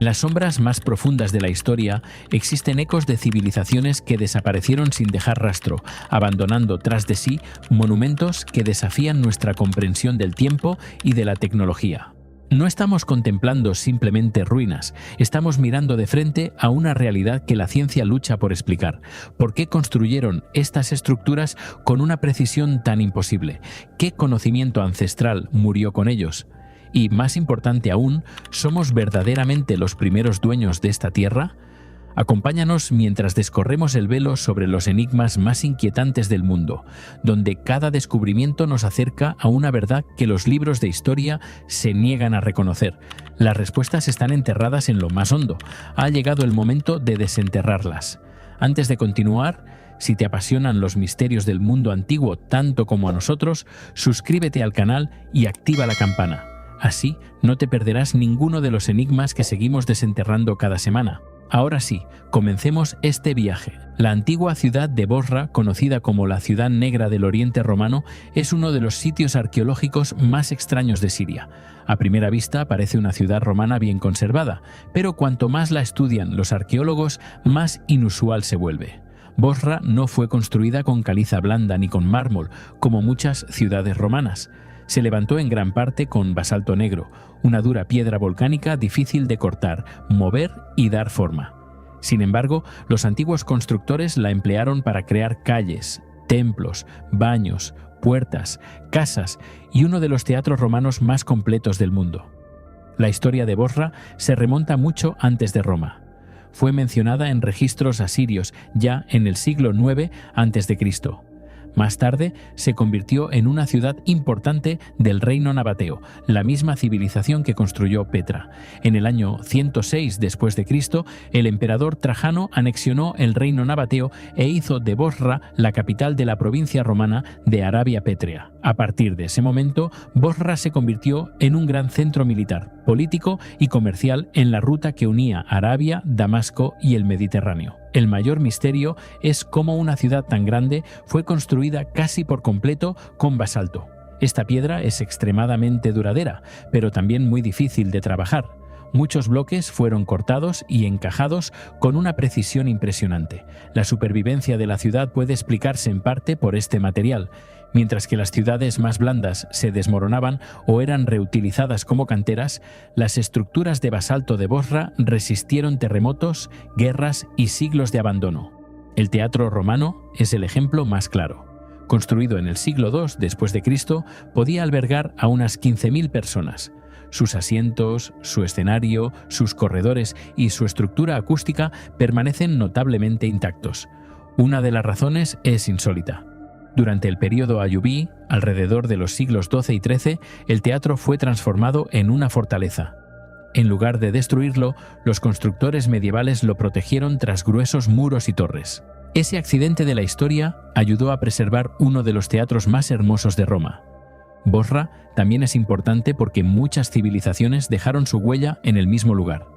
En las sombras más profundas de la historia existen ecos de civilizaciones que desaparecieron sin dejar rastro, abandonando tras de sí monumentos que desafían nuestra comprensión del tiempo y de la tecnología. No estamos contemplando simplemente ruinas, estamos mirando de frente a una realidad que la ciencia lucha por explicar. ¿Por qué construyeron estas estructuras con una precisión tan imposible? ¿Qué conocimiento ancestral murió con ellos? Y, más importante aún, ¿somos verdaderamente los primeros dueños de esta tierra? Acompáñanos mientras descorremos el velo sobre los enigmas más inquietantes del mundo, donde cada descubrimiento nos acerca a una verdad que los libros de historia se niegan a reconocer. Las respuestas están enterradas en lo más hondo. Ha llegado el momento de desenterrarlas. Antes de continuar, si te apasionan los misterios del mundo antiguo tanto como a nosotros, suscríbete al canal y activa la campana. Así no te perderás ninguno de los enigmas que seguimos desenterrando cada semana. Ahora sí, comencemos este viaje. La antigua ciudad de Bosra, conocida como la Ciudad Negra del Oriente Romano, es uno de los sitios arqueológicos más extraños de Siria. A primera vista parece una ciudad romana bien conservada, pero cuanto más la estudian los arqueólogos, más inusual se vuelve. Bosra no fue construida con caliza blanda ni con mármol, como muchas ciudades romanas. Se levantó en gran parte con basalto negro, una dura piedra volcánica difícil de cortar, mover y dar forma. Sin embargo, los antiguos constructores la emplearon para crear calles, templos, baños, puertas, casas y uno de los teatros romanos más completos del mundo. La historia de Bosra se remonta mucho antes de Roma. Fue mencionada en registros asirios ya en el siglo IX a.C. Más tarde se convirtió en una ciudad importante del reino nabateo, la misma civilización que construyó Petra. En el año 106 después de Cristo, el emperador Trajano anexionó el reino nabateo e hizo de Bosra la capital de la provincia romana de Arabia Pétrea. A partir de ese momento, Bosra se convirtió en un gran centro militar, político y comercial en la ruta que unía Arabia, Damasco y el Mediterráneo. El mayor misterio es cómo una ciudad tan grande fue construida casi por completo con basalto. Esta piedra es extremadamente duradera, pero también muy difícil de trabajar. Muchos bloques fueron cortados y encajados con una precisión impresionante. La supervivencia de la ciudad puede explicarse en parte por este material. Mientras que las ciudades más blandas se desmoronaban o eran reutilizadas como canteras, las estructuras de basalto de Bosra resistieron terremotos, guerras y siglos de abandono. El teatro romano es el ejemplo más claro. Construido en el siglo II después de Cristo, podía albergar a unas 15.000 personas. Sus asientos, su escenario, sus corredores y su estructura acústica permanecen notablemente intactos. Una de las razones es insólita. Durante el período ayubí, alrededor de los siglos XII y XIII, el teatro fue transformado en una fortaleza. En lugar de destruirlo, los constructores medievales lo protegieron tras gruesos muros y torres. Ese accidente de la historia ayudó a preservar uno de los teatros más hermosos de Roma. Bosra también es importante porque muchas civilizaciones dejaron su huella en el mismo lugar.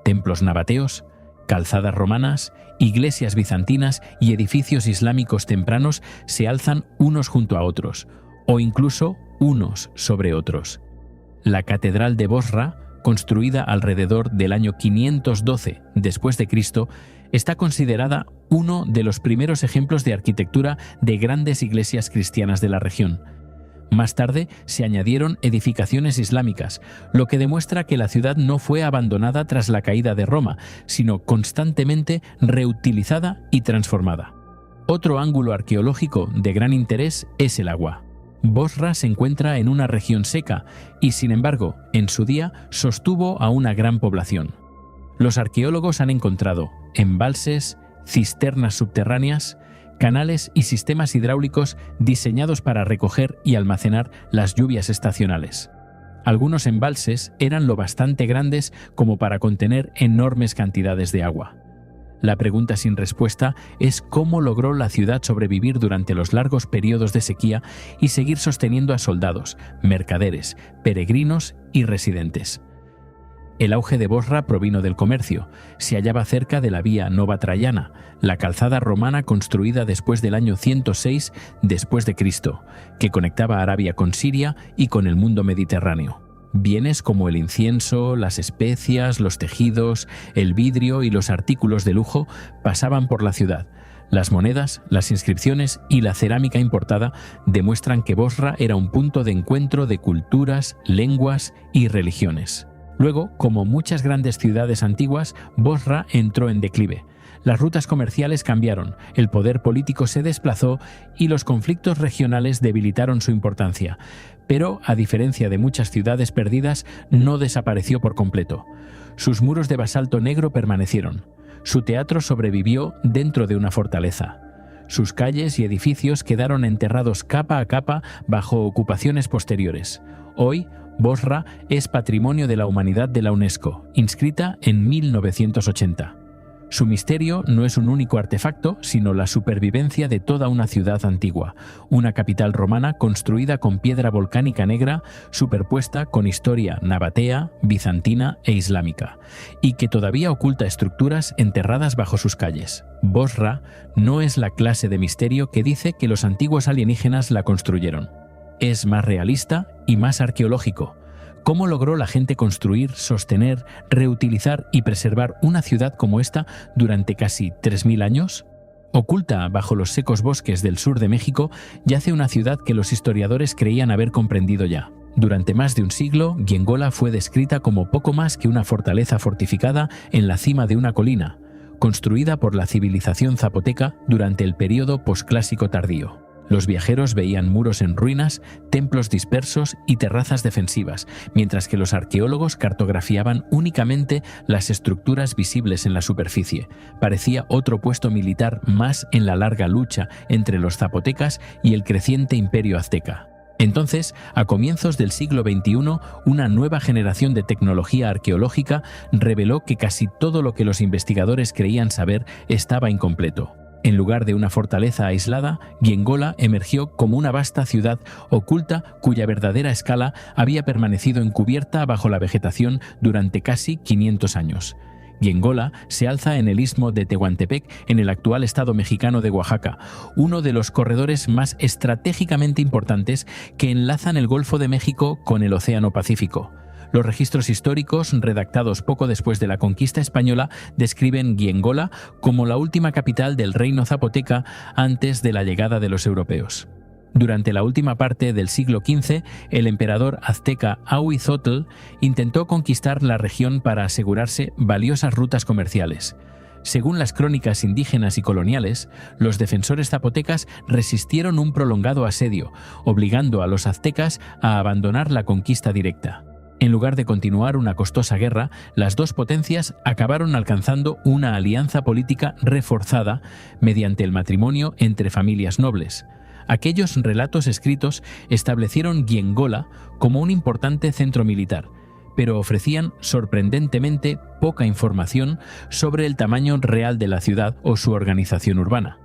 Templos nabateos, calzadas romanas, iglesias bizantinas y edificios islámicos tempranos se alzan unos junto a otros, o incluso unos sobre otros. La Catedral de Bosra, construida alrededor del año 512 después de Cristo, está considerada uno de los primeros ejemplos de arquitectura de grandes iglesias cristianas de la región. Más tarde se añadieron edificaciones islámicas, lo que demuestra que la ciudad no fue abandonada tras la caída de Roma, sino constantemente reutilizada y transformada. Otro ángulo arqueológico de gran interés es el agua. Bosra se encuentra en una región seca y, sin embargo, en su día sostuvo a una gran población. Los arqueólogos han encontrado embalses, cisternas subterráneas, canales y sistemas hidráulicos diseñados para recoger y almacenar las lluvias estacionales. Algunos embalses eran lo bastante grandes como para contener enormes cantidades de agua. La pregunta sin respuesta es cómo logró la ciudad sobrevivir durante los largos periodos de sequía y seguir sosteniendo a soldados, mercaderes, peregrinos y residentes. El auge de Bosra provino del comercio. Se hallaba cerca de la vía Nova Traiana, la calzada romana construida después del año 106 después de Cristo, que conectaba Arabia con Siria y con el mundo mediterráneo. Bienes como el incienso, las especias, los tejidos, el vidrio y los artículos de lujo pasaban por la ciudad. Las monedas, las inscripciones y la cerámica importada demuestran que Bosra era un punto de encuentro de culturas, lenguas y religiones. Luego, como muchas grandes ciudades antiguas, Bosra entró en declive. Las rutas comerciales cambiaron, el poder político se desplazó y los conflictos regionales debilitaron su importancia. Pero, a diferencia de muchas ciudades perdidas, no desapareció por completo. Sus muros de basalto negro permanecieron. Su teatro sobrevivió dentro de una fortaleza. Sus calles y edificios quedaron enterrados capa a capa bajo ocupaciones posteriores. Hoy, Bosra es Patrimonio de la Humanidad de la UNESCO, inscrita en 1980. Su misterio no es un único artefacto, sino la supervivencia de toda una ciudad antigua, una capital romana construida con piedra volcánica negra, superpuesta con historia nabatea, bizantina e islámica, y que todavía oculta estructuras enterradas bajo sus calles. Bosra no es la clase de misterio que dice que los antiguos alienígenas la construyeron. Es más realista y más arqueológico. ¿Cómo logró la gente construir, sostener, reutilizar y preservar una ciudad como esta durante casi 3.000 años? Oculta bajo los secos bosques del sur de México, yace una ciudad que los historiadores creían haber comprendido ya. Durante más de un siglo, Giengola fue descrita como poco más que una fortaleza fortificada en la cima de una colina, construida por la civilización zapoteca durante el período posclásico tardío. Los viajeros veían muros en ruinas, templos dispersos y terrazas defensivas, mientras que los arqueólogos cartografiaban únicamente las estructuras visibles en la superficie. Parecía otro puesto militar más en la larga lucha entre los zapotecas y el creciente imperio azteca. Entonces, a comienzos del siglo XXI, una nueva generación de tecnología arqueológica reveló que casi todo lo que los investigadores creían saber estaba incompleto. En lugar de una fortaleza aislada, Giengola emergió como una vasta ciudad oculta cuya verdadera escala había permanecido encubierta bajo la vegetación durante casi 500 años. Giengola se alza en el istmo de Tehuantepec, en el actual estado mexicano de Oaxaca, uno de los corredores más estratégicamente importantes que enlazan el Golfo de México con el Océano Pacífico. Los registros históricos, redactados poco después de la conquista española, describen Giengola como la última capital del reino zapoteca antes de la llegada de los europeos. Durante la última parte del siglo XV, el emperador azteca Ahuizotl intentó conquistar la región para asegurarse valiosas rutas comerciales. Según las crónicas indígenas y coloniales, los defensores zapotecas resistieron un prolongado asedio, obligando a los aztecas a abandonar la conquista directa. En lugar de continuar una costosa guerra, las dos potencias acabaron alcanzando una alianza política reforzada mediante el matrimonio entre familias nobles. Aquellos relatos escritos establecieron Giengola como un importante centro militar, pero ofrecían sorprendentemente poca información sobre el tamaño real de la ciudad o su organización urbana.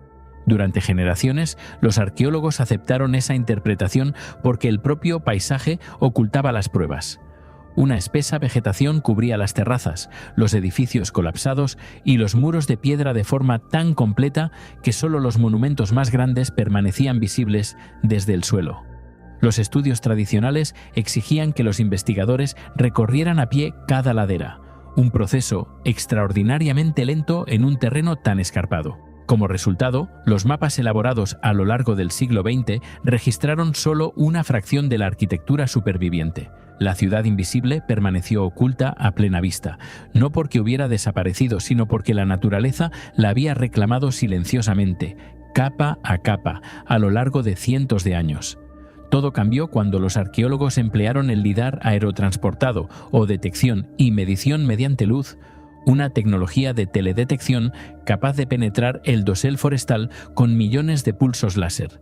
Durante generaciones, los arqueólogos aceptaron esa interpretación porque el propio paisaje ocultaba las pruebas. Una espesa vegetación cubría las terrazas, los edificios colapsados y los muros de piedra de forma tan completa que solo los monumentos más grandes permanecían visibles desde el suelo. Los estudios tradicionales exigían que los investigadores recorrieran a pie cada ladera, un proceso extraordinariamente lento en un terreno tan escarpado. Como resultado, los mapas elaborados a lo largo del siglo XX registraron solo una fracción de la arquitectura superviviente. La ciudad invisible permaneció oculta a plena vista, no porque hubiera desaparecido, sino porque la naturaleza la había reclamado silenciosamente, capa a capa, a lo largo de cientos de años. Todo cambió cuando los arqueólogos emplearon el lidar aerotransportado o detección y medición mediante luz, una tecnología de teledetección capaz de penetrar el dosel forestal con millones de pulsos láser.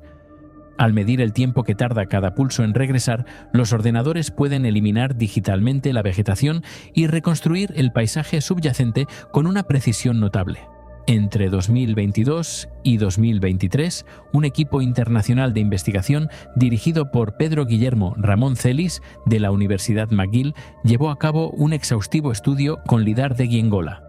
Al medir el tiempo que tarda cada pulso en regresar, los ordenadores pueden eliminar digitalmente la vegetación y reconstruir el paisaje subyacente con una precisión notable. Entre 2022 y 2023, un equipo internacional de investigación dirigido por Pedro Guillermo Ramón Celis de la Universidad McGill llevó a cabo un exhaustivo estudio con lidar de Giengola.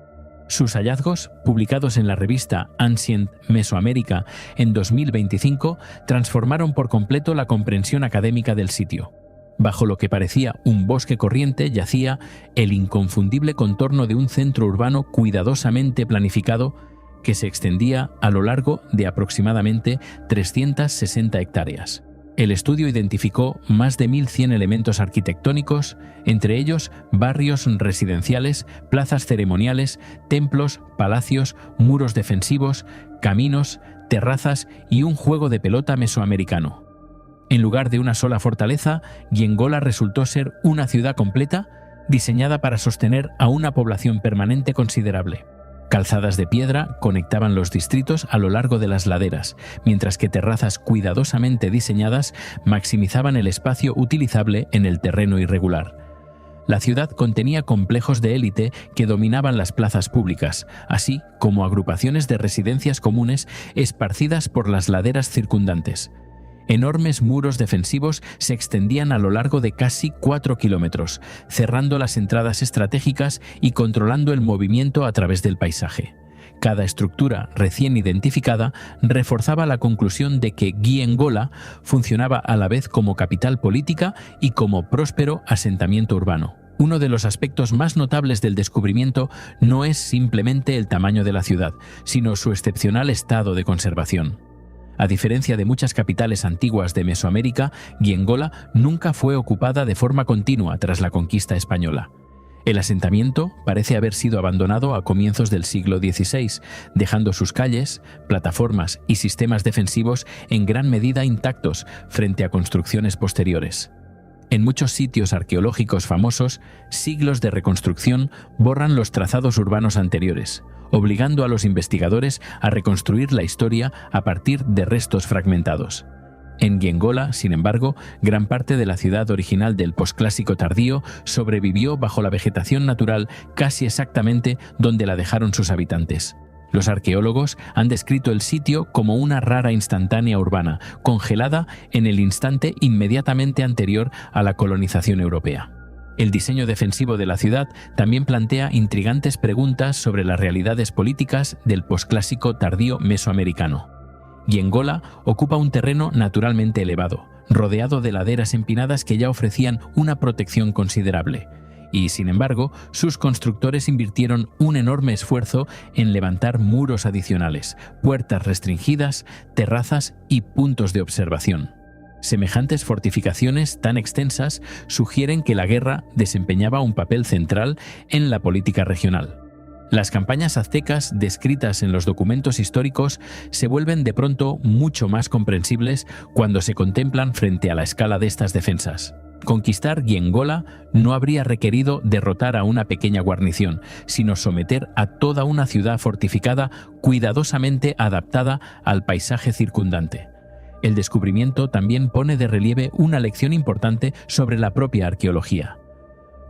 Sus hallazgos, publicados en la revista Ancient Mesoamerica en 2025, transformaron por completo la comprensión académica del sitio. Bajo lo que parecía un bosque corriente yacía el inconfundible contorno de un centro urbano cuidadosamente planificado que se extendía a lo largo de aproximadamente 360 hectáreas. El estudio identificó más de 1.100 elementos arquitectónicos, entre ellos barrios residenciales, plazas ceremoniales, templos, palacios, muros defensivos, caminos, terrazas y un juego de pelota mesoamericano. En lugar de una sola fortaleza, Giengola resultó ser una ciudad completa diseñada para sostener a una población permanente considerable. Calzadas de piedra conectaban los distritos a lo largo de las laderas, mientras que terrazas cuidadosamente diseñadas maximizaban el espacio utilizable en el terreno irregular. La ciudad contenía complejos de élite que dominaban las plazas públicas, así como agrupaciones de residencias comunes esparcidas por las laderas circundantes. Enormes muros defensivos se extendían a lo largo de casi 4 kilómetros, cerrando las entradas estratégicas y controlando el movimiento a través del paisaje. Cada estructura recién identificada reforzaba la conclusión de que Giengola funcionaba a la vez como capital política y como próspero asentamiento urbano. Uno de los aspectos más notables del descubrimiento no es simplemente el tamaño de la ciudad, sino su excepcional estado de conservación. A diferencia de muchas capitales antiguas de Mesoamérica, Giengola nunca fue ocupada de forma continua tras la conquista española. El asentamiento parece haber sido abandonado a comienzos del siglo XVI, dejando sus calles, plataformas y sistemas defensivos en gran medida intactos frente a construcciones posteriores. En muchos sitios arqueológicos famosos, siglos de reconstrucción borran los trazados urbanos anteriores, obligando a los investigadores a reconstruir la historia a partir de restos fragmentados. En Giengola, sin embargo, gran parte de la ciudad original del posclásico tardío sobrevivió bajo la vegetación natural casi exactamente donde la dejaron sus habitantes. Los arqueólogos han descrito el sitio como una rara instantánea urbana, congelada en el instante inmediatamente anterior a la colonización europea. El diseño defensivo de la ciudad también plantea intrigantes preguntas sobre las realidades políticas del posclásico tardío mesoamericano. Giengola ocupa un terreno naturalmente elevado, rodeado de laderas empinadas que ya ofrecían una protección considerable. Y, sin embargo, sus constructores invirtieron un enorme esfuerzo en levantar muros adicionales, puertas restringidas, terrazas y puntos de observación. Semejantes fortificaciones tan extensas sugieren que la guerra desempeñaba un papel central en la política regional. Las campañas aztecas descritas en los documentos históricos se vuelven de pronto mucho más comprensibles cuando se contemplan frente a la escala de estas defensas. Conquistar Giengola no habría requerido derrotar a una pequeña guarnición, sino someter a toda una ciudad fortificada cuidadosamente adaptada al paisaje circundante. El descubrimiento también pone de relieve una lección importante sobre la propia arqueología.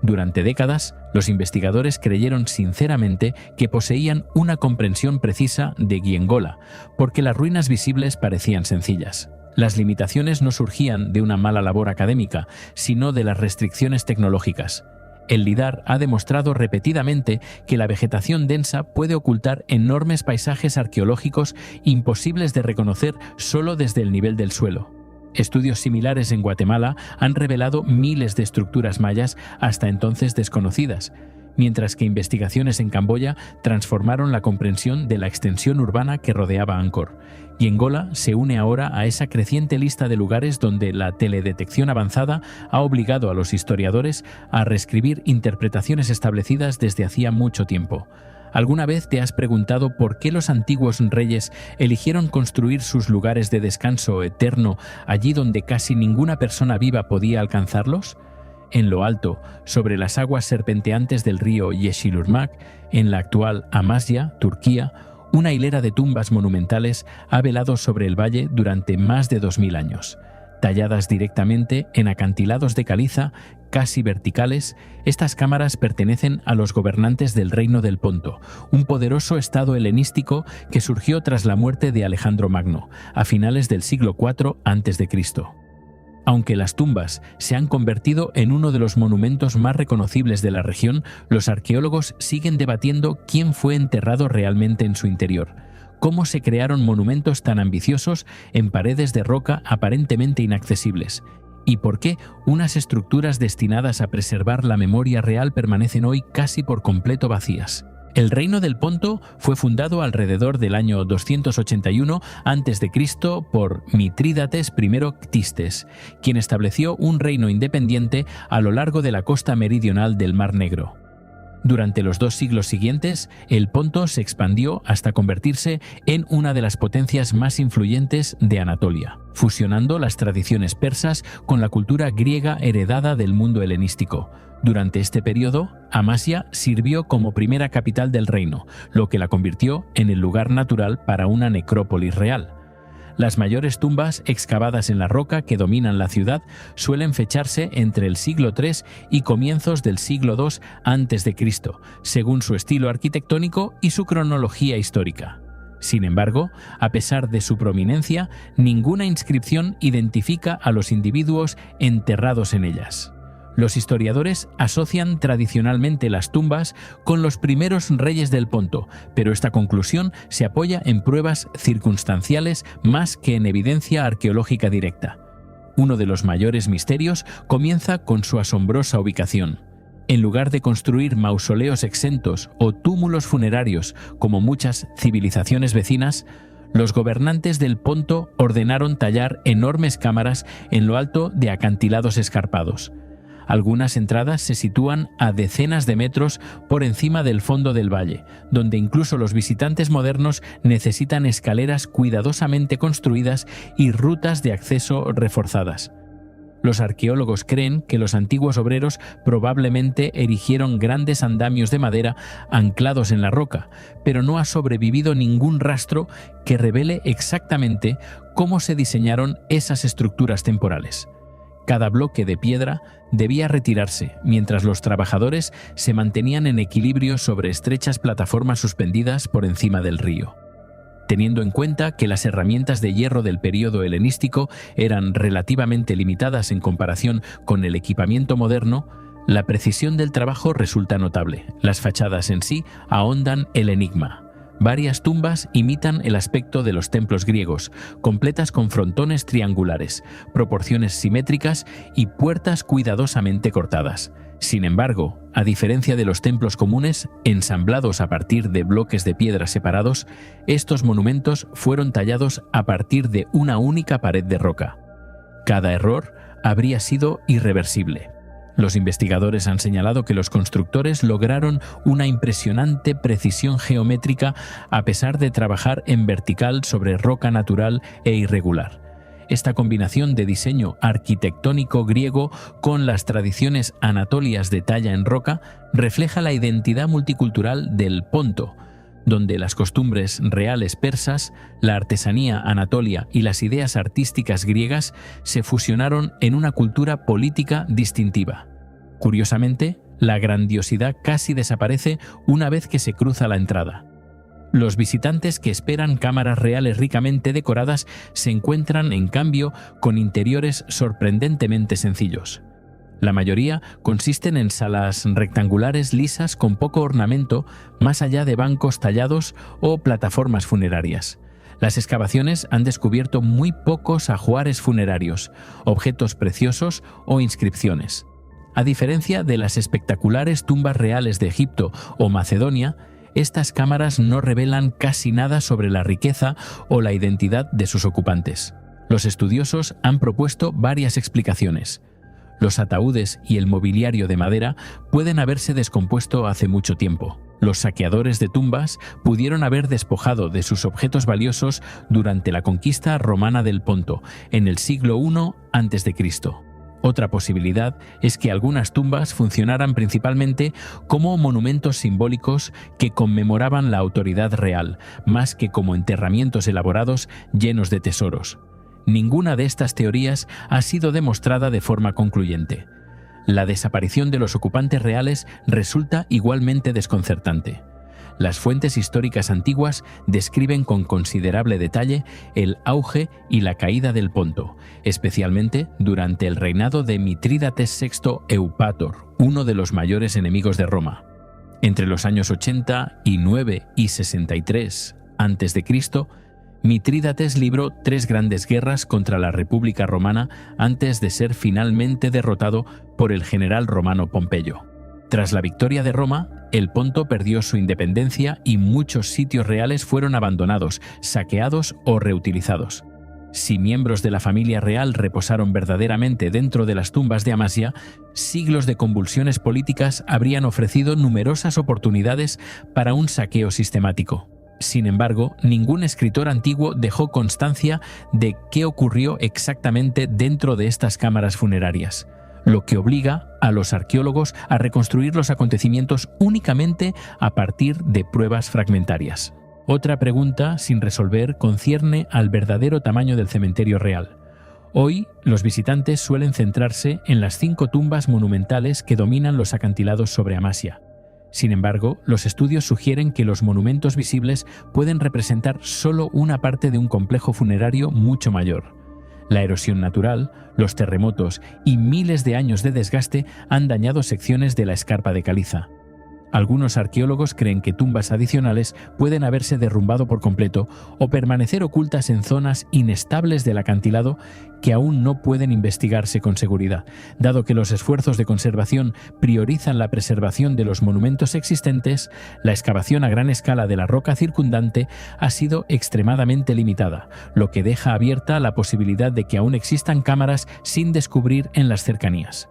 Durante décadas, los investigadores creyeron sinceramente que poseían una comprensión precisa de Giengola, porque las ruinas visibles parecían sencillas. Las limitaciones no surgían de una mala labor académica, sino de las restricciones tecnológicas. El LIDAR ha demostrado repetidamente que la vegetación densa puede ocultar enormes paisajes arqueológicos imposibles de reconocer solo desde el nivel del suelo. Estudios similares en Guatemala han revelado miles de estructuras mayas hasta entonces desconocidas, mientras que investigaciones en Camboya transformaron la comprensión de la extensión urbana que rodeaba Angkor. Giengola se une ahora a esa creciente lista de lugares donde la teledetección avanzada ha obligado a los historiadores a reescribir interpretaciones establecidas desde hacía mucho tiempo. ¿Alguna vez te has preguntado por qué los antiguos reyes eligieron construir sus lugares de descanso eterno allí donde casi ninguna persona viva podía alcanzarlos? En lo alto, sobre las aguas serpenteantes del río Yeşilırmak, en la actual Amasya, Turquía, una hilera de tumbas monumentales ha velado sobre el valle durante más de 2000 años. Talladas directamente en acantilados de caliza casi verticales, estas cámaras pertenecen a los gobernantes del Reino del Ponto, un poderoso estado helenístico que surgió tras la muerte de Alejandro Magno, a finales del siglo IV a.C. Aunque las tumbas se han convertido en uno de los monumentos más reconocibles de la región, los arqueólogos siguen debatiendo quién fue enterrado realmente en su interior. ¿Cómo se crearon monumentos tan ambiciosos en paredes de roca aparentemente inaccesibles? ¿Y por qué unas estructuras destinadas a preservar la memoria real permanecen hoy casi por completo vacías? El reino del Ponto fue fundado alrededor del año 281 a.C. por Mitrídates I Ctistes, quien estableció un reino independiente a lo largo de la costa meridional del Mar Negro. Durante los 2 siglos siguientes, el Ponto se expandió hasta convertirse en una de las potencias más influyentes de Anatolia, fusionando las tradiciones persas con la cultura griega heredada del mundo helenístico. Durante este periodo, Amasya sirvió como primera capital del reino, lo que la convirtió en el lugar natural para una necrópolis real. Las mayores tumbas excavadas en la roca que dominan la ciudad suelen fecharse entre el siglo III y comienzos del siglo II a.C., según su estilo arquitectónico y su cronología histórica. Sin embargo, a pesar de su prominencia, ninguna inscripción identifica a los individuos enterrados en ellas. Los historiadores asocian tradicionalmente las tumbas con los primeros reyes del Ponto, pero esta conclusión se apoya en pruebas circunstanciales más que en evidencia arqueológica directa. Uno de los mayores misterios comienza con su asombrosa ubicación. En lugar de construir mausoleos exentos o túmulos funerarios como muchas civilizaciones vecinas, los gobernantes del Ponto ordenaron tallar enormes cámaras en lo alto de acantilados escarpados. Algunas entradas se sitúan a decenas de metros por encima del fondo del valle, donde incluso los visitantes modernos necesitan escaleras cuidadosamente construidas y rutas de acceso reforzadas. Los arqueólogos creen que los antiguos obreros probablemente erigieron grandes andamios de madera anclados en la roca, pero no ha sobrevivido ningún rastro que revele exactamente cómo se diseñaron esas estructuras temporales. Cada bloque de piedra debía retirarse, mientras los trabajadores se mantenían en equilibrio sobre estrechas plataformas suspendidas por encima del río. Teniendo en cuenta que las herramientas de hierro del período helenístico eran relativamente limitadas en comparación con el equipamiento moderno, la precisión del trabajo resulta notable. Las fachadas en sí ahondan el enigma. Varias tumbas imitan el aspecto de los templos griegos, completas con frontones triangulares, proporciones simétricas y puertas cuidadosamente cortadas. Sin embargo, a diferencia de los templos comunes, ensamblados a partir de bloques de piedra separados, estos monumentos fueron tallados a partir de una única pared de roca. Cada error habría sido irreversible. Los investigadores han señalado que los constructores lograron una impresionante precisión geométrica a pesar de trabajar en vertical sobre roca natural e irregular. Esta combinación de diseño arquitectónico griego con las tradiciones anatolias de talla en roca refleja la identidad multicultural del Ponto, donde las costumbres reales persas, la artesanía anatolia y las ideas artísticas griegas se fusionaron en una cultura política distintiva. Curiosamente, la grandiosidad casi desaparece una vez que se cruza la entrada. Los visitantes que esperan cámaras reales ricamente decoradas se encuentran, en cambio, con interiores sorprendentemente sencillos. La mayoría consisten en salas rectangulares lisas con poco ornamento, más allá de bancos tallados o plataformas funerarias. Las excavaciones han descubierto muy pocos ajuares funerarios, objetos preciosos o inscripciones. A diferencia de las espectaculares tumbas reales de Egipto o Macedonia, estas cámaras no revelan casi nada sobre la riqueza o la identidad de sus ocupantes. Los estudiosos han propuesto varias explicaciones. Los ataúdes y el mobiliario de madera pueden haberse descompuesto hace mucho tiempo. Los saqueadores de tumbas pudieron haber despojado de sus objetos valiosos durante la conquista romana del Ponto, en el siglo I a.C. Otra posibilidad es que algunas tumbas funcionaran principalmente como monumentos simbólicos que conmemoraban la autoridad real, más que como enterramientos elaborados llenos de tesoros. Ninguna de estas teorías ha sido demostrada de forma concluyente. La desaparición de los ocupantes reales resulta igualmente desconcertante. Las fuentes históricas antiguas describen con considerable detalle el auge y la caída del Ponto, especialmente durante el reinado de Mitrídates VI Eupator, uno de los mayores enemigos de Roma. Entre los años 89 y 63 a.C., Mitrídates libró 3 grandes guerras contra la República Romana antes de ser finalmente derrotado por el general romano Pompeyo. Tras la victoria de Roma, el Ponto perdió su independencia y muchos sitios reales fueron abandonados, saqueados o reutilizados. Si miembros de la familia real reposaron verdaderamente dentro de las tumbas de Amasya, siglos de convulsiones políticas habrían ofrecido numerosas oportunidades para un saqueo sistemático. Sin embargo, ningún escritor antiguo dejó constancia de qué ocurrió exactamente dentro de estas cámaras funerarias, lo que obliga a los arqueólogos a reconstruir los acontecimientos únicamente a partir de pruebas fragmentarias. Otra pregunta sin resolver concierne al verdadero tamaño del cementerio real. Hoy, los visitantes suelen centrarse en las 5 tumbas monumentales que dominan los acantilados sobre Amasya. Sin embargo, los estudios sugieren que los monumentos visibles pueden representar solo una parte de un complejo funerario mucho mayor. La erosión natural, los terremotos y miles de años de desgaste han dañado secciones de la escarpa de caliza. Algunos arqueólogos creen que tumbas adicionales pueden haberse derrumbado por completo o permanecer ocultas en zonas inestables del acantilado que aún no pueden investigarse con seguridad, dado que los esfuerzos de conservación priorizan la preservación de los monumentos existentes. La excavación a gran escala de la roca circundante ha sido extremadamente limitada, lo que deja abierta la posibilidad de que aún existan cámaras sin descubrir en las cercanías.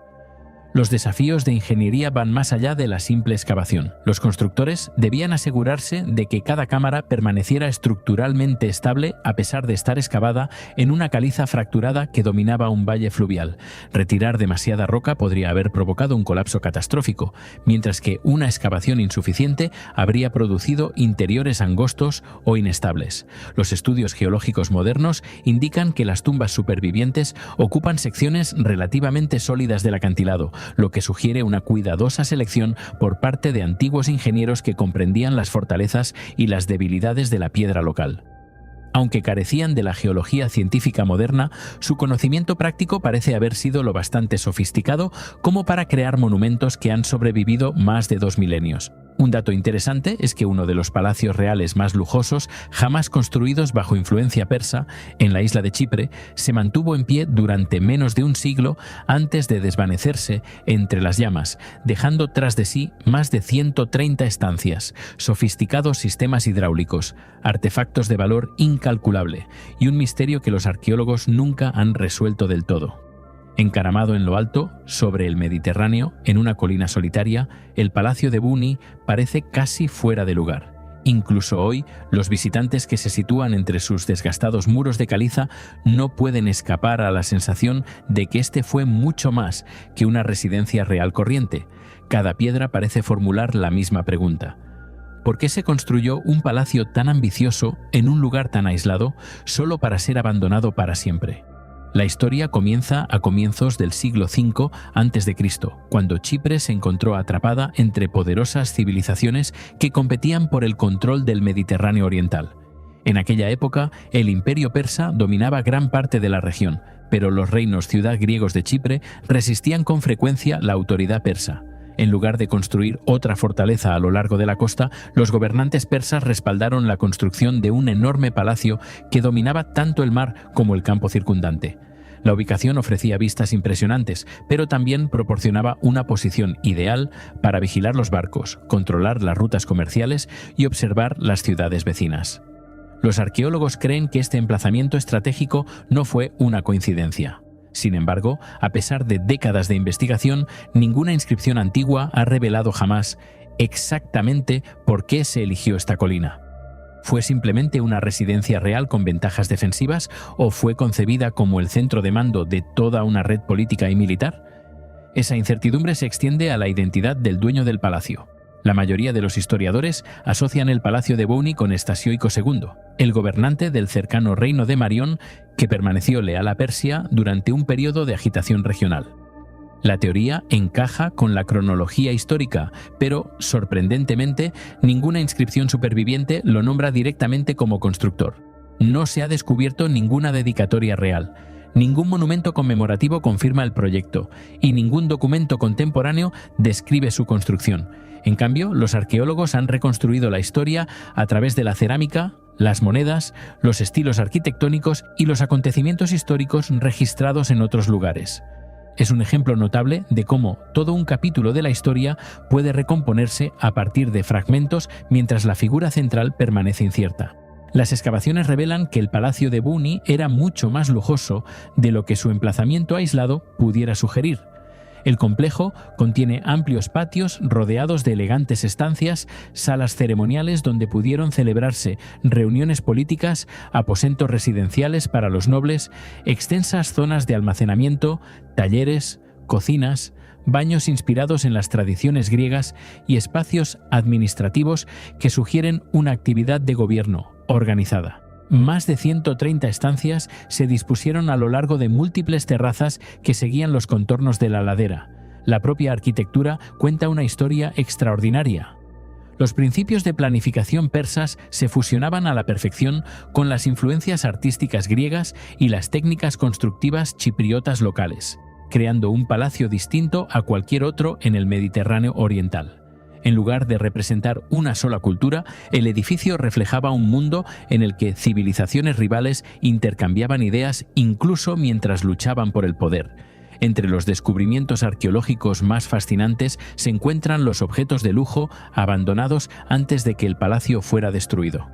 Los desafíos de ingeniería van más allá de la simple excavación. Los constructores debían asegurarse de que cada cámara permaneciera estructuralmente estable a pesar de estar excavada en una caliza fracturada que dominaba un valle fluvial. Retirar demasiada roca podría haber provocado un colapso catastrófico, mientras que una excavación insuficiente habría producido interiores angostos o inestables. Los estudios geológicos modernos indican que las tumbas supervivientes ocupan secciones relativamente sólidas del acantilado, lo que sugiere una cuidadosa selección por parte de antiguos ingenieros que comprendían las fortalezas y las debilidades de la piedra local. Aunque carecían de la geología científica moderna, su conocimiento práctico parece haber sido lo bastante sofisticado como para crear monumentos que han sobrevivido más de 2 milenios. Un dato interesante es que uno de los palacios reales más lujosos, jamás construidos bajo influencia persa, en la isla de Chipre, se mantuvo en pie durante menos de un siglo antes de desvanecerse entre las llamas, dejando tras de sí más de 130 estancias, sofisticados sistemas hidráulicos, artefactos de valor incalculable y un misterio que los arqueólogos nunca han resuelto del todo. Encaramado en lo alto, sobre el Mediterráneo, en una colina solitaria, el Palacio de Buni parece casi fuera de lugar. Incluso hoy, los visitantes que se sitúan entre sus desgastados muros de caliza no pueden escapar a la sensación de que este fue mucho más que una residencia real corriente. Cada piedra parece formular la misma pregunta. ¿Por qué se construyó un palacio tan ambicioso en un lugar tan aislado, solo para ser abandonado para siempre? La historia comienza a comienzos del siglo V a.C., cuando Chipre se encontró atrapada entre poderosas civilizaciones que competían por el control del Mediterráneo oriental. En aquella época, el imperio persa dominaba gran parte de la región, pero los reinos ciudad griegos de Chipre resistían con frecuencia la autoridad persa. En lugar de construir otra fortaleza a lo largo de la costa, los gobernantes persas respaldaron la construcción de un enorme palacio que dominaba tanto el mar como el campo circundante. La ubicación ofrecía vistas impresionantes, pero también proporcionaba una posición ideal para vigilar los barcos, controlar las rutas comerciales y observar las ciudades vecinas. Los arqueólogos creen que este emplazamiento estratégico no fue una coincidencia. Sin embargo, a pesar de décadas de investigación, ninguna inscripción antigua ha revelado jamás exactamente por qué se eligió esta colina. ¿Fue simplemente una residencia real con ventajas defensivas o fue concebida como el centro de mando de toda una red política y militar? Esa incertidumbre se extiende a la identidad del dueño del palacio. La mayoría de los historiadores asocian el palacio de Buni con Estasioico II, el gobernante del cercano reino de Marión, que permaneció leal a Persia durante un periodo de agitación regional. La teoría encaja con la cronología histórica, pero, sorprendentemente, ninguna inscripción superviviente lo nombra directamente como constructor. No se ha descubierto ninguna dedicatoria real. Ningún monumento conmemorativo confirma el proyecto, y ningún documento contemporáneo describe su construcción. En cambio, los arqueólogos han reconstruido la historia a través de la cerámica, las monedas, los estilos arquitectónicos y los acontecimientos históricos registrados en otros lugares. Es un ejemplo notable de cómo todo un capítulo de la historia puede recomponerse a partir de fragmentos mientras la figura central permanece incierta. Las excavaciones revelan que el palacio de Buni era mucho más lujoso de lo que su emplazamiento aislado pudiera sugerir. El complejo contiene amplios patios rodeados de elegantes estancias, salas ceremoniales donde pudieron celebrarse reuniones políticas, aposentos residenciales para los nobles, extensas zonas de almacenamiento, talleres, cocinas, baños inspirados en las tradiciones griegas y espacios administrativos que sugieren una actividad de gobierno organizada. Más de 130 estancias se dispusieron a lo largo de múltiples terrazas que seguían los contornos de la ladera. La propia arquitectura cuenta una historia extraordinaria. Los principios de planificación persas se fusionaban a la perfección con las influencias artísticas griegas y las técnicas constructivas chipriotas locales, creando un palacio distinto a cualquier otro en el Mediterráneo oriental. En lugar de representar una sola cultura, el edificio reflejaba un mundo en el que civilizaciones rivales intercambiaban ideas incluso mientras luchaban por el poder. Entre los descubrimientos arqueológicos más fascinantes se encuentran los objetos de lujo abandonados antes de que el palacio fuera destruido.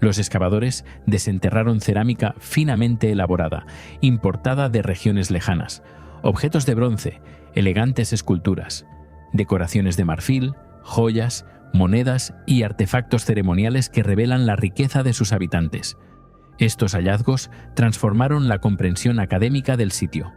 Los excavadores desenterraron cerámica finamente elaborada, importada de regiones lejanas, objetos de bronce, elegantes esculturas, decoraciones de marfil, joyas, monedas y artefactos ceremoniales que revelan la riqueza de sus habitantes. Estos hallazgos transformaron la comprensión académica del sitio.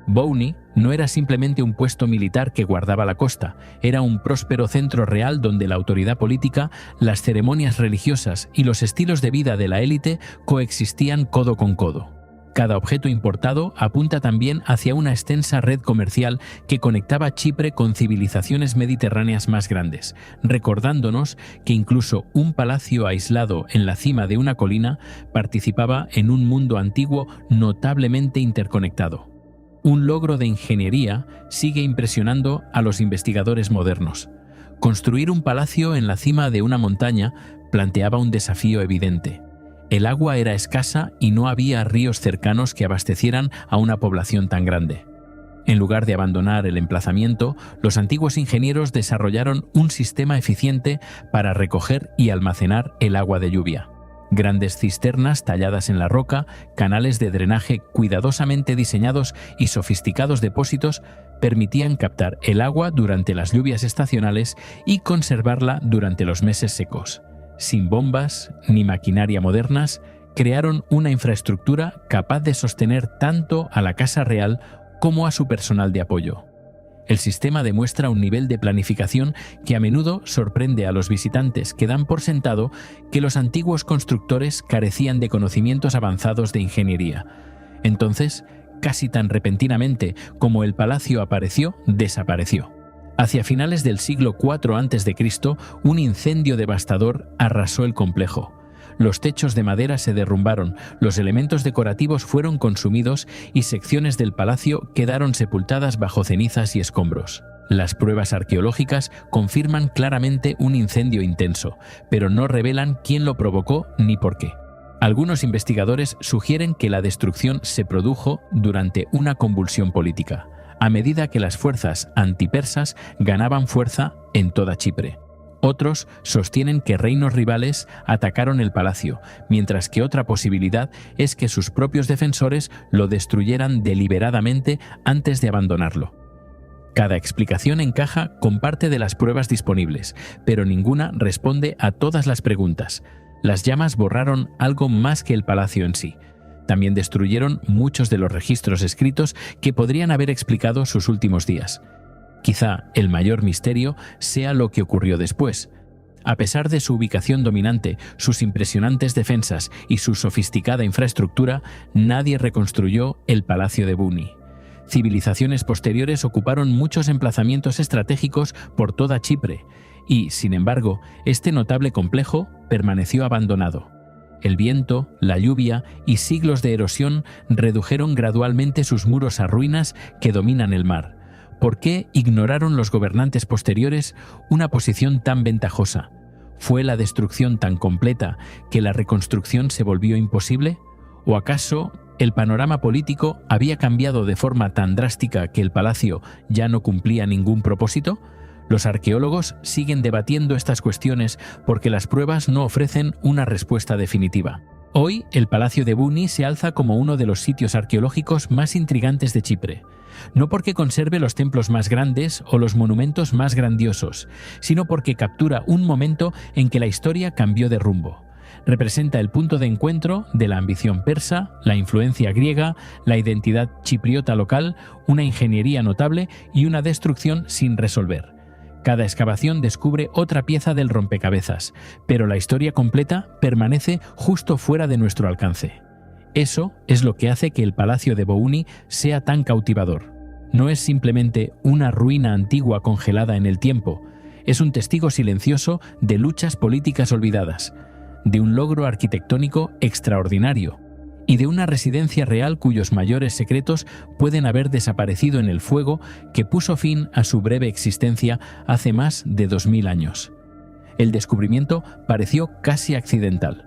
Buni no era simplemente un puesto militar que guardaba la costa, era un próspero centro real donde la autoridad política, las ceremonias religiosas y los estilos de vida de la élite coexistían codo con codo. Cada objeto importado apunta también hacia una extensa red comercial que conectaba Chipre con civilizaciones mediterráneas más grandes, recordándonos que incluso un palacio aislado en la cima de una colina participaba en un mundo antiguo notablemente interconectado. Un logro de ingeniería sigue impresionando a los investigadores modernos. Construir un palacio en la cima de una montaña planteaba un desafío evidente. El agua era escasa y no había ríos cercanos que abastecieran a una población tan grande. En lugar de abandonar el emplazamiento, los antiguos ingenieros desarrollaron un sistema eficiente para recoger y almacenar el agua de lluvia. Grandes cisternas talladas en la roca, canales de drenaje cuidadosamente diseñados y sofisticados depósitos permitían captar el agua durante las lluvias estacionales y conservarla durante los meses secos. Sin bombas ni maquinaria modernas, crearon una infraestructura capaz de sostener tanto a la Casa Real como a su personal de apoyo. El sistema demuestra un nivel de planificación que a menudo sorprende a los visitantes que dan por sentado que los antiguos constructores carecían de conocimientos avanzados de ingeniería. Entonces, casi tan repentinamente como el palacio apareció, desapareció. Hacia finales del siglo IV a.C., un incendio devastador arrasó el complejo. Los techos de madera se derrumbaron, los elementos decorativos fueron consumidos y secciones del palacio quedaron sepultadas bajo cenizas y escombros. Las pruebas arqueológicas confirman claramente un incendio intenso, pero no revelan quién lo provocó ni por qué. Algunos investigadores sugieren que la destrucción se produjo durante una convulsión política, a medida que las fuerzas antipersas ganaban fuerza en toda Chipre. Otros sostienen que reinos rivales atacaron el palacio, mientras que otra posibilidad es que sus propios defensores lo destruyeran deliberadamente antes de abandonarlo. Cada explicación encaja con parte de las pruebas disponibles, pero ninguna responde a todas las preguntas. Las llamas borraron algo más que el palacio en sí. También destruyeron muchos de los registros escritos que podrían haber explicado sus últimos días. Quizá el mayor misterio sea lo que ocurrió después. A pesar de su ubicación dominante, sus impresionantes defensas y su sofisticada infraestructura, nadie reconstruyó el Palacio de Buni. Civilizaciones posteriores ocuparon muchos emplazamientos estratégicos por toda Chipre y, sin embargo, este notable complejo permaneció abandonado. El viento, la lluvia y siglos de erosión redujeron gradualmente sus muros a ruinas que dominan el mar. ¿Por qué ignoraron los gobernantes posteriores una posición tan ventajosa? ¿Fue la destrucción tan completa que la reconstrucción se volvió imposible? ¿O acaso el panorama político había cambiado de forma tan drástica que el palacio ya no cumplía ningún propósito? Los arqueólogos siguen debatiendo estas cuestiones porque las pruebas no ofrecen una respuesta definitiva. Hoy, el Palacio de Buni se alza como uno de los sitios arqueológicos más intrigantes de Chipre, no porque conserve los templos más grandes o los monumentos más grandiosos, sino porque captura un momento en que la historia cambió de rumbo. Representa el punto de encuentro de la ambición persa, la influencia griega, la identidad chipriota local, una ingeniería notable y una destrucción sin resolver. Cada excavación descubre otra pieza del rompecabezas, pero la historia completa permanece justo fuera de nuestro alcance. Eso es lo que hace que el Palacio de Bouni sea tan cautivador. No es simplemente una ruina antigua congelada en el tiempo, es un testigo silencioso de luchas políticas olvidadas, de un logro arquitectónico extraordinario y de una residencia real cuyos mayores secretos pueden haber desaparecido en el fuego que puso fin a su breve existencia hace más de 2000 años. El descubrimiento pareció casi accidental.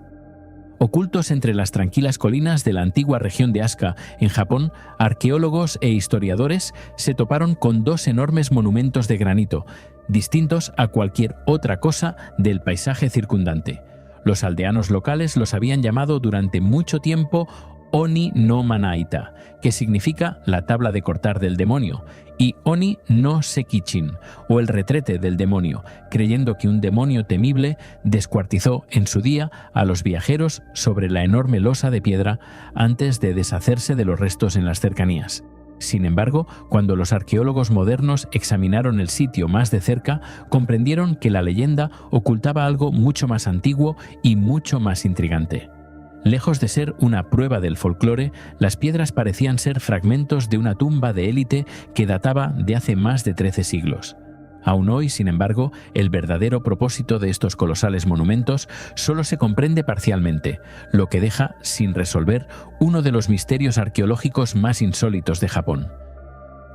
Ocultos entre las tranquilas colinas de la antigua región de Asuka, en Japón, arqueólogos e historiadores se toparon con dos enormes monumentos de granito, distintos a cualquier otra cosa del paisaje circundante. Los aldeanos locales los habían llamado durante mucho tiempo Oni no Manaita, que significa la tabla de cortar del demonio, y Oni no Sekichin, o el retrete del demonio, creyendo que un demonio temible descuartizó en su día a los viajeros sobre la enorme losa de piedra antes de deshacerse de los restos en las cercanías. Sin embargo, cuando los arqueólogos modernos examinaron el sitio más de cerca, comprendieron que la leyenda ocultaba algo mucho más antiguo y mucho más intrigante. Lejos de ser una prueba del folclore, las piedras parecían ser fragmentos de una tumba de élite que databa de hace más de 13 siglos. Aún hoy, sin embargo, el verdadero propósito de estos colosales monumentos solo se comprende parcialmente, lo que deja sin resolver uno de los misterios arqueológicos más insólitos de Japón.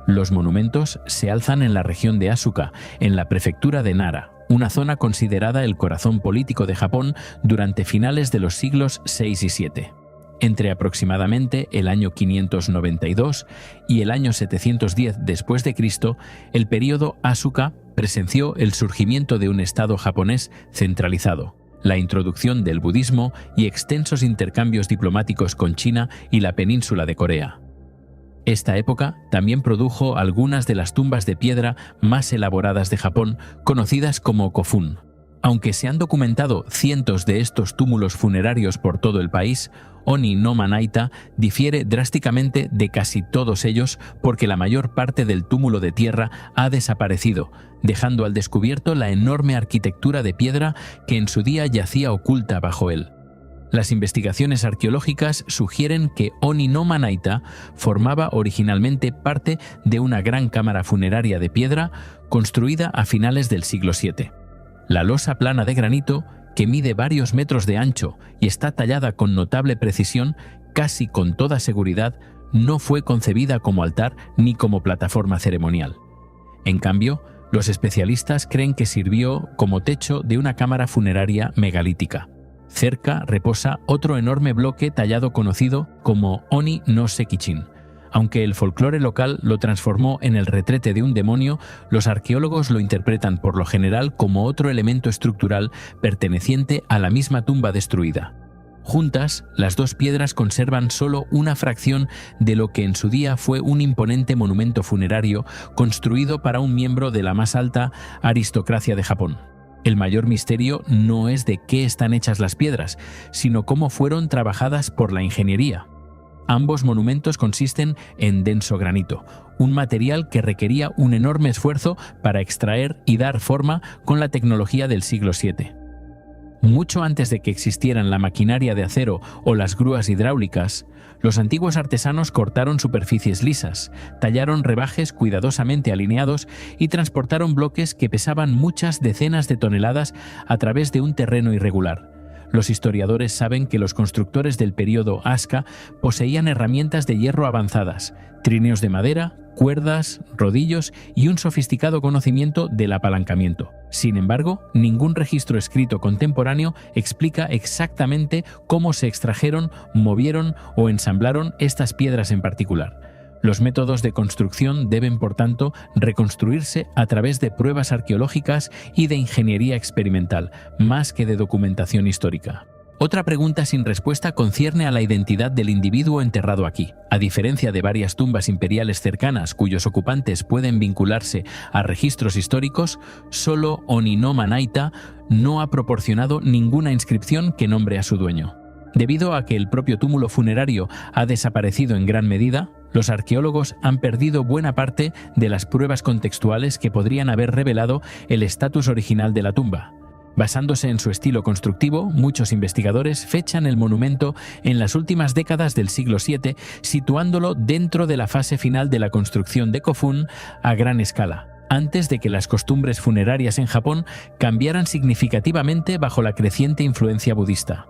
Los monumentos se alzan en la región de Asuka, en la prefectura de Nara, una zona considerada el corazón político de Japón durante finales de los siglos VI y VII. Entre aproximadamente el año 592 y el año 710 después de Cristo, el período Asuka presenció el surgimiento de un estado japonés centralizado, la introducción del budismo y extensos intercambios diplomáticos con China y la península de Corea. Esta época también produjo algunas de las tumbas de piedra más elaboradas de Japón, conocidas como kofun. Aunque se han documentado cientos de estos túmulos funerarios por todo el país, Oni no Manaita difiere drásticamente de casi todos ellos porque la mayor parte del túmulo de tierra ha desaparecido, dejando al descubierto la enorme arquitectura de piedra que en su día yacía oculta bajo él. Las investigaciones arqueológicas sugieren que Oni no Manaita formaba originalmente parte de una gran cámara funeraria de piedra construida a finales del siglo VII. La losa plana de granito, que mide varios metros de ancho y está tallada con notable precisión, casi con toda seguridad, no fue concebida como altar ni como plataforma ceremonial. En cambio, los especialistas creen que sirvió como techo de una cámara funeraria megalítica. Cerca reposa otro enorme bloque tallado conocido como Oni no Sekichin. Aunque el folclore local lo transformó en el retrete de un demonio, los arqueólogos lo interpretan por lo general como otro elemento estructural perteneciente a la misma tumba destruida. Juntas, las dos piedras conservan solo una fracción de lo que en su día fue un imponente monumento funerario construido para un miembro de la más alta aristocracia de Japón. El mayor misterio no es de qué están hechas las piedras, sino cómo fueron trabajadas por la ingeniería. Ambos monumentos consisten en denso granito, un material que requería un enorme esfuerzo para extraer y dar forma con la tecnología del siglo VII. Mucho antes de que existieran la maquinaria de acero o las grúas hidráulicas, los antiguos artesanos cortaron superficies lisas, tallaron rebajes cuidadosamente alineados y transportaron bloques que pesaban muchas decenas de toneladas a través de un terreno irregular. Los historiadores saben que los constructores del período Asuka poseían herramientas de hierro avanzadas, trineos de madera, cuerdas, rodillos y un sofisticado conocimiento del apalancamiento. Sin embargo, ningún registro escrito contemporáneo explica exactamente cómo se extrajeron, movieron o ensamblaron estas piedras en particular. Los métodos de construcción deben, por tanto, reconstruirse a través de pruebas arqueológicas y de ingeniería experimental, más que de documentación histórica. Otra pregunta sin respuesta concierne a la identidad del individuo enterrado aquí. A diferencia de varias tumbas imperiales cercanas cuyos ocupantes pueden vincularse a registros históricos, solo Oni-no-Manaita no ha proporcionado ninguna inscripción que nombre a su dueño. Debido a que el propio túmulo funerario ha desaparecido en gran medida, los arqueólogos han perdido buena parte de las pruebas contextuales que podrían haber revelado el estatus original de la tumba. Basándose en su estilo constructivo, muchos investigadores fechan el monumento en las últimas décadas del siglo VII, situándolo dentro de la fase final de la construcción de Kofun a gran escala, antes de que las costumbres funerarias en Japón cambiaran significativamente bajo la creciente influencia budista.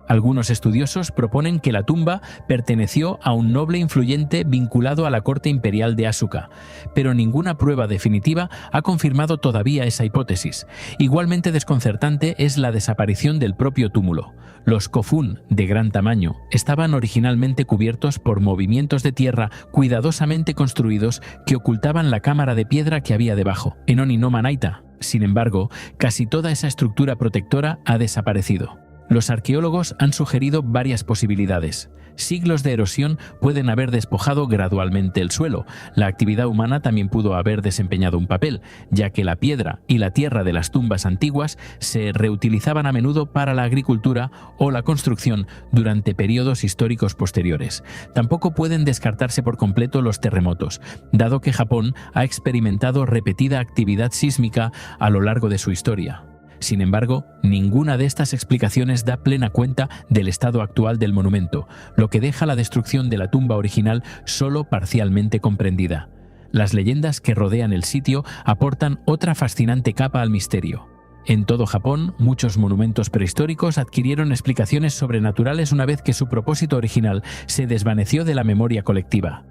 Algunos estudiosos proponen que la tumba perteneció a un noble influyente vinculado a la corte imperial de Asuka, pero ninguna prueba definitiva ha confirmado todavía esa hipótesis. Igualmente desconcertante es la desaparición del propio túmulo. Los kofun, de gran tamaño, estaban originalmente cubiertos por movimientos de tierra cuidadosamente construidos que ocultaban la cámara de piedra que había debajo. En Oni-no-Manaita, sin embargo, casi toda esa estructura protectora ha desaparecido. Los arqueólogos han sugerido varias posibilidades. Siglos de erosión pueden haber despojado gradualmente el suelo. La actividad humana también pudo haber desempeñado un papel, ya que la piedra y la tierra de las tumbas antiguas se reutilizaban a menudo para la agricultura o la construcción durante periodos históricos posteriores. Tampoco pueden descartarse por completo los terremotos, dado que Japón ha experimentado repetida actividad sísmica a lo largo de su historia. Sin embargo, ninguna de estas explicaciones da plena cuenta del estado actual del monumento, lo que deja la destrucción de la tumba original solo parcialmente comprendida. Las leyendas que rodean el sitio aportan otra fascinante capa al misterio. En todo Japón, muchos monumentos prehistóricos adquirieron explicaciones sobrenaturales una vez que su propósito original se desvaneció de la memoria colectiva.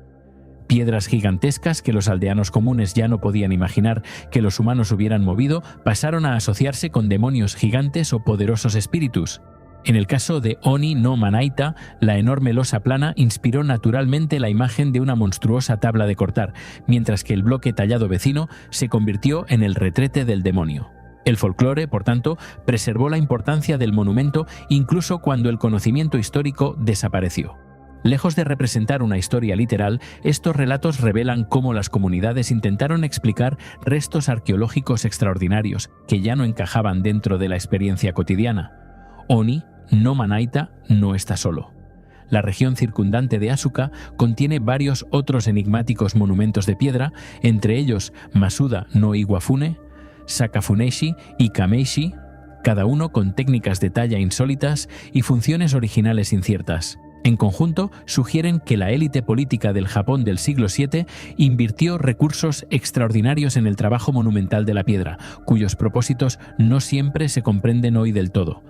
Piedras gigantescas que los aldeanos comunes ya no podían imaginar que los humanos hubieran movido pasaron a asociarse con demonios gigantes o poderosos espíritus. En el caso de Oni-no-Manaita, la enorme losa plana inspiró naturalmente la imagen de una monstruosa tabla de cortar, mientras que el bloque tallado vecino se convirtió en el retrete del demonio. El folclore, por tanto, preservó la importancia del monumento incluso cuando el conocimiento histórico desapareció. Lejos de representar una historia literal, estos relatos revelan cómo las comunidades intentaron explicar restos arqueológicos extraordinarios que ya no encajaban dentro de la experiencia cotidiana. Oni-no-Manaita no está solo. La región circundante de Asuka contiene varios otros enigmáticos monumentos de piedra, entre ellos Masuda no Iwafune, Sakafuneshi y Kameishi, cada uno con técnicas de talla insólitas y funciones originales inciertas. En conjunto, sugieren que la élite política del Japón del siglo VII invirtió recursos extraordinarios en el trabajo monumental de la piedra, cuyos propósitos no siempre se comprenden hoy del todo.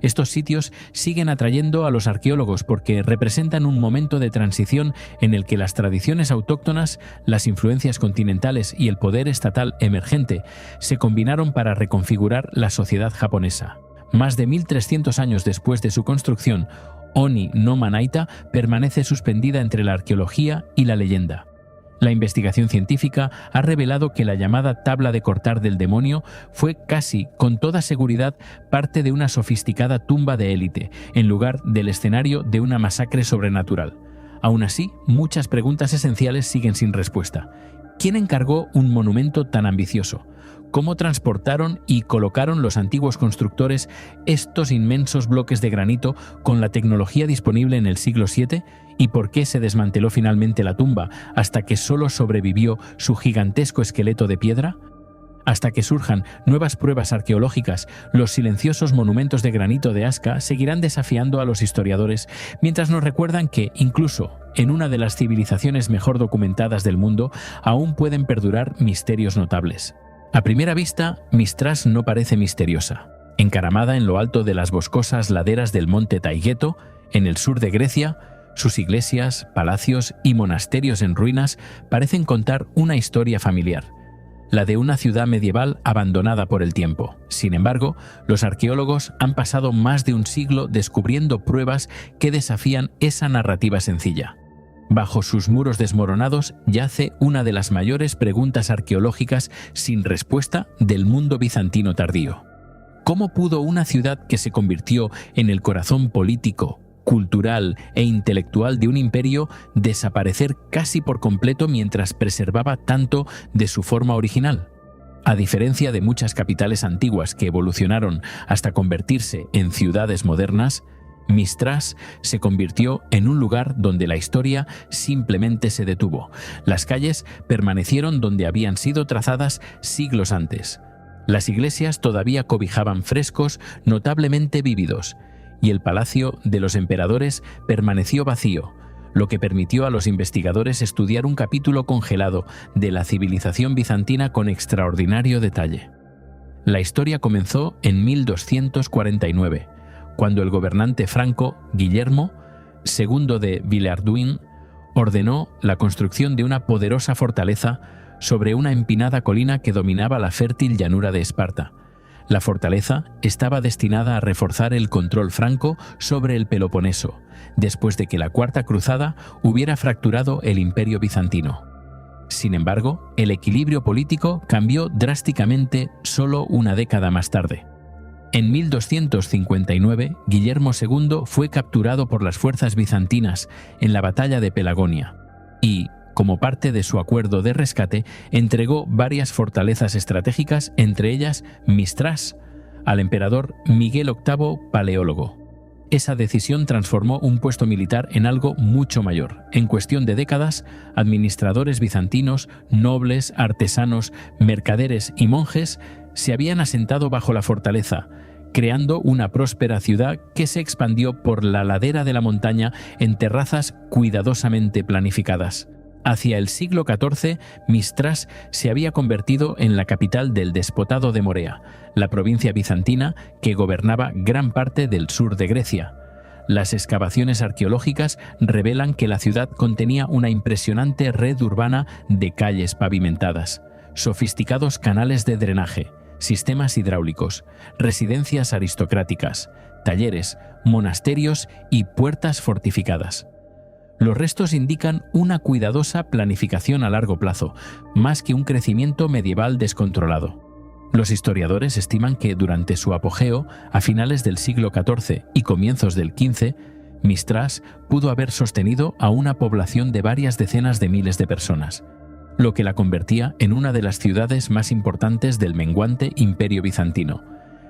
Estos sitios siguen atrayendo a los arqueólogos porque representan un momento de transición en el que las tradiciones autóctonas, las influencias continentales y el poder estatal emergente se combinaron para reconfigurar la sociedad japonesa. Más de 1300 años después de su construcción, Oni-no-Manaita permanece suspendida entre la arqueología y la leyenda. La investigación científica ha revelado que la llamada tabla de cortar del demonio fue casi con toda seguridad parte de una sofisticada tumba de élite, en lugar del escenario de una masacre sobrenatural. Aún así, muchas preguntas esenciales siguen sin respuesta. ¿Quién encargó un monumento tan ambicioso? ¿Cómo transportaron y colocaron los antiguos constructores estos inmensos bloques de granito con la tecnología disponible en el siglo VII? ¿Y por qué se desmanteló finalmente la tumba hasta que solo sobrevivió su gigantesco esqueleto de piedra? Hasta que surjan nuevas pruebas arqueológicas, los silenciosos monumentos de granito de Asuka seguirán desafiando a los historiadores, mientras nos recuerdan que, incluso en una de las civilizaciones mejor documentadas del mundo, aún pueden perdurar misterios notables. A primera vista, Mistras no parece misteriosa. Encaramada en lo alto de las boscosas laderas del monte Taygeto, en el sur de Grecia, sus iglesias, palacios y monasterios en ruinas parecen contar una historia familiar, la de una ciudad medieval abandonada por el tiempo. Sin embargo, los arqueólogos han pasado más de un siglo descubriendo pruebas que desafían esa narrativa sencilla. Bajo sus muros desmoronados yace una de las mayores preguntas arqueológicas sin respuesta del mundo bizantino tardío. ¿Cómo pudo una ciudad que se convirtió en el corazón político, cultural e intelectual de un imperio desaparecer casi por completo mientras preservaba tanto de su forma original? A diferencia de muchas capitales antiguas que evolucionaron hasta convertirse en ciudades modernas, Mistras se convirtió en un lugar donde la historia simplemente se detuvo. Las calles permanecieron donde habían sido trazadas siglos antes. Las iglesias todavía cobijaban frescos notablemente vívidos, y el palacio de los emperadores permaneció vacío, lo que permitió a los investigadores estudiar un capítulo congelado de la civilización bizantina con extraordinario detalle. La historia comenzó en 1249, cuando el gobernante franco Guillermo II de Villehardouin ordenó la construcción de una poderosa fortaleza sobre una empinada colina que dominaba la fértil llanura de Esparta. La fortaleza estaba destinada a reforzar el control franco sobre el Peloponeso, después de que la Cuarta Cruzada hubiera fracturado el Imperio bizantino. Sin embargo, el equilibrio político cambió drásticamente solo una década más tarde. En 1259, Guillermo II fue capturado por las fuerzas bizantinas en la batalla de Pelagonia y, como parte de su acuerdo de rescate, entregó varias fortalezas estratégicas, entre ellas Mistras, al emperador Miguel VIII Paleólogo. Esa decisión transformó un puesto militar en algo mucho mayor. En cuestión de décadas, administradores bizantinos, nobles, artesanos, mercaderes y monjes se habían asentado bajo la fortaleza, creando una próspera ciudad que se expandió por la ladera de la montaña en terrazas cuidadosamente planificadas. Hacia el siglo XIV, Mistras se había convertido en la capital del Despotado de Morea, la provincia bizantina que gobernaba gran parte del sur de Grecia. Las excavaciones arqueológicas revelan que la ciudad contenía una impresionante red urbana de calles pavimentadas, sofisticados canales de drenaje, sistemas hidráulicos, residencias aristocráticas, talleres, monasterios y puertas fortificadas. Los restos indican una cuidadosa planificación a largo plazo, más que un crecimiento medieval descontrolado. Los historiadores estiman que durante su apogeo, a finales del siglo XIV y comienzos del XV, Mistras pudo haber sostenido a una población de varias decenas de miles de personas, lo que la convertía en una de las ciudades más importantes del menguante Imperio bizantino.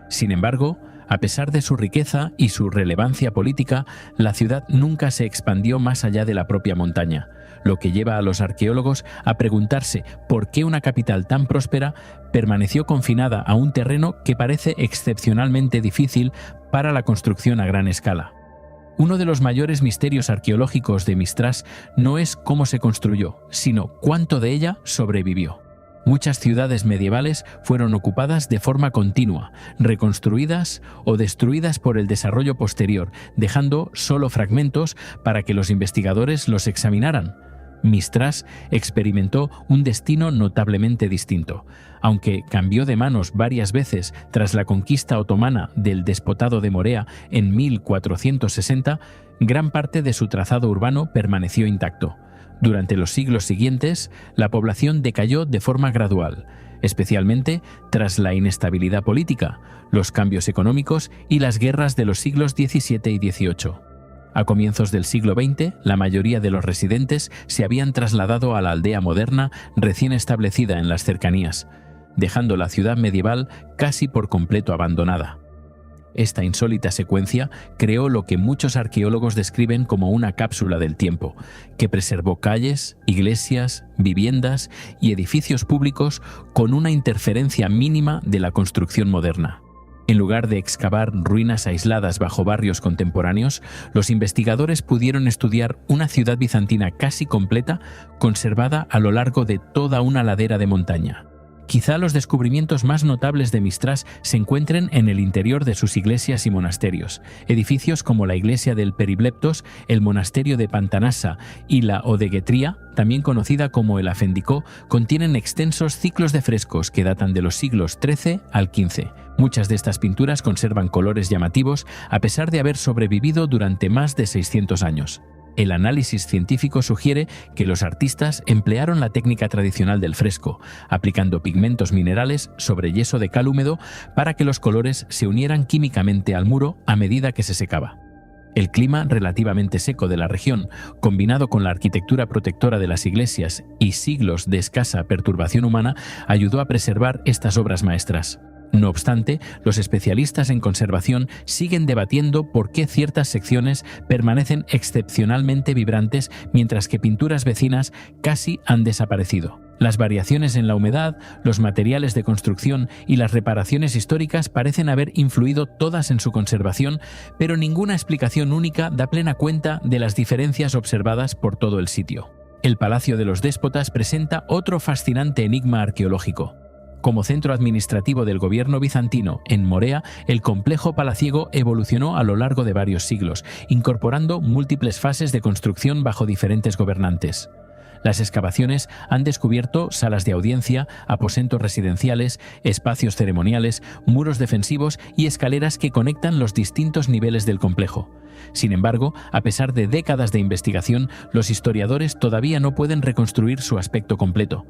Sin embargo, a pesar de su riqueza y su relevancia política, la ciudad nunca se expandió más allá de la propia montaña, lo que lleva a los arqueólogos a preguntarse por qué una capital tan próspera permaneció confinada a un terreno que parece excepcionalmente difícil para la construcción a gran escala. Uno de los mayores misterios arqueológicos de Mistras no es cómo se construyó, sino cuánto de ella sobrevivió. Muchas ciudades medievales fueron ocupadas de forma continua, reconstruidas o destruidas por el desarrollo posterior, dejando solo fragmentos para que los investigadores los examinaran. Mistras experimentó un destino notablemente distinto. Aunque cambió de manos varias veces tras la conquista otomana del Despotado de Morea en 1460, gran parte de su trazado urbano permaneció intacto. Durante los siglos siguientes, la población decayó de forma gradual, especialmente tras la inestabilidad política, los cambios económicos y las guerras de los siglos XVII y XVIII. A comienzos del siglo XX, la mayoría de los residentes se habían trasladado a la aldea moderna recién establecida en las cercanías, dejando la ciudad medieval casi por completo abandonada. Esta insólita secuencia creó lo que muchos arqueólogos describen como una cápsula del tiempo, que preservó calles, iglesias, viviendas y edificios públicos con una interferencia mínima de la construcción moderna. En lugar de excavar ruinas aisladas bajo barrios contemporáneos, los investigadores pudieron estudiar una ciudad bizantina casi completa conservada a lo largo de toda una ladera de montaña. Quizá los descubrimientos más notables de Mistras se encuentren en el interior de sus iglesias y monasterios. Edificios como la iglesia del Peribleptos, el monasterio de Pantanassa y la Odegetria, también conocida como el Afendicó, contienen extensos ciclos de frescos que datan de los siglos XIII al XV. Muchas de estas pinturas conservan colores llamativos a pesar de haber sobrevivido durante más de 600 años. El análisis científico sugiere que los artistas emplearon la técnica tradicional del fresco, aplicando pigmentos minerales sobre yeso de cal húmedo para que los colores se unieran químicamente al muro a medida que se secaba. El clima relativamente seco de la región, combinado con la arquitectura protectora de las iglesias y siglos de escasa perturbación humana, ayudó a preservar estas obras maestras. No obstante, los especialistas en conservación siguen debatiendo por qué ciertas secciones permanecen excepcionalmente vibrantes mientras que pinturas vecinas casi han desaparecido. Las variaciones en la humedad, los materiales de construcción y las reparaciones históricas parecen haber influido todas en su conservación, pero ninguna explicación única da plena cuenta de las diferencias observadas por todo el sitio. El Palacio de los Déspotas presenta otro fascinante enigma arqueológico. Como centro administrativo del gobierno bizantino en Morea, el complejo palaciego evolucionó a lo largo de varios siglos, incorporando múltiples fases de construcción bajo diferentes gobernantes. Las excavaciones han descubierto salas de audiencia, aposentos residenciales, espacios ceremoniales, muros defensivos y escaleras que conectan los distintos niveles del complejo. Sin embargo, a pesar de décadas de investigación, los historiadores todavía no pueden reconstruir su aspecto completo.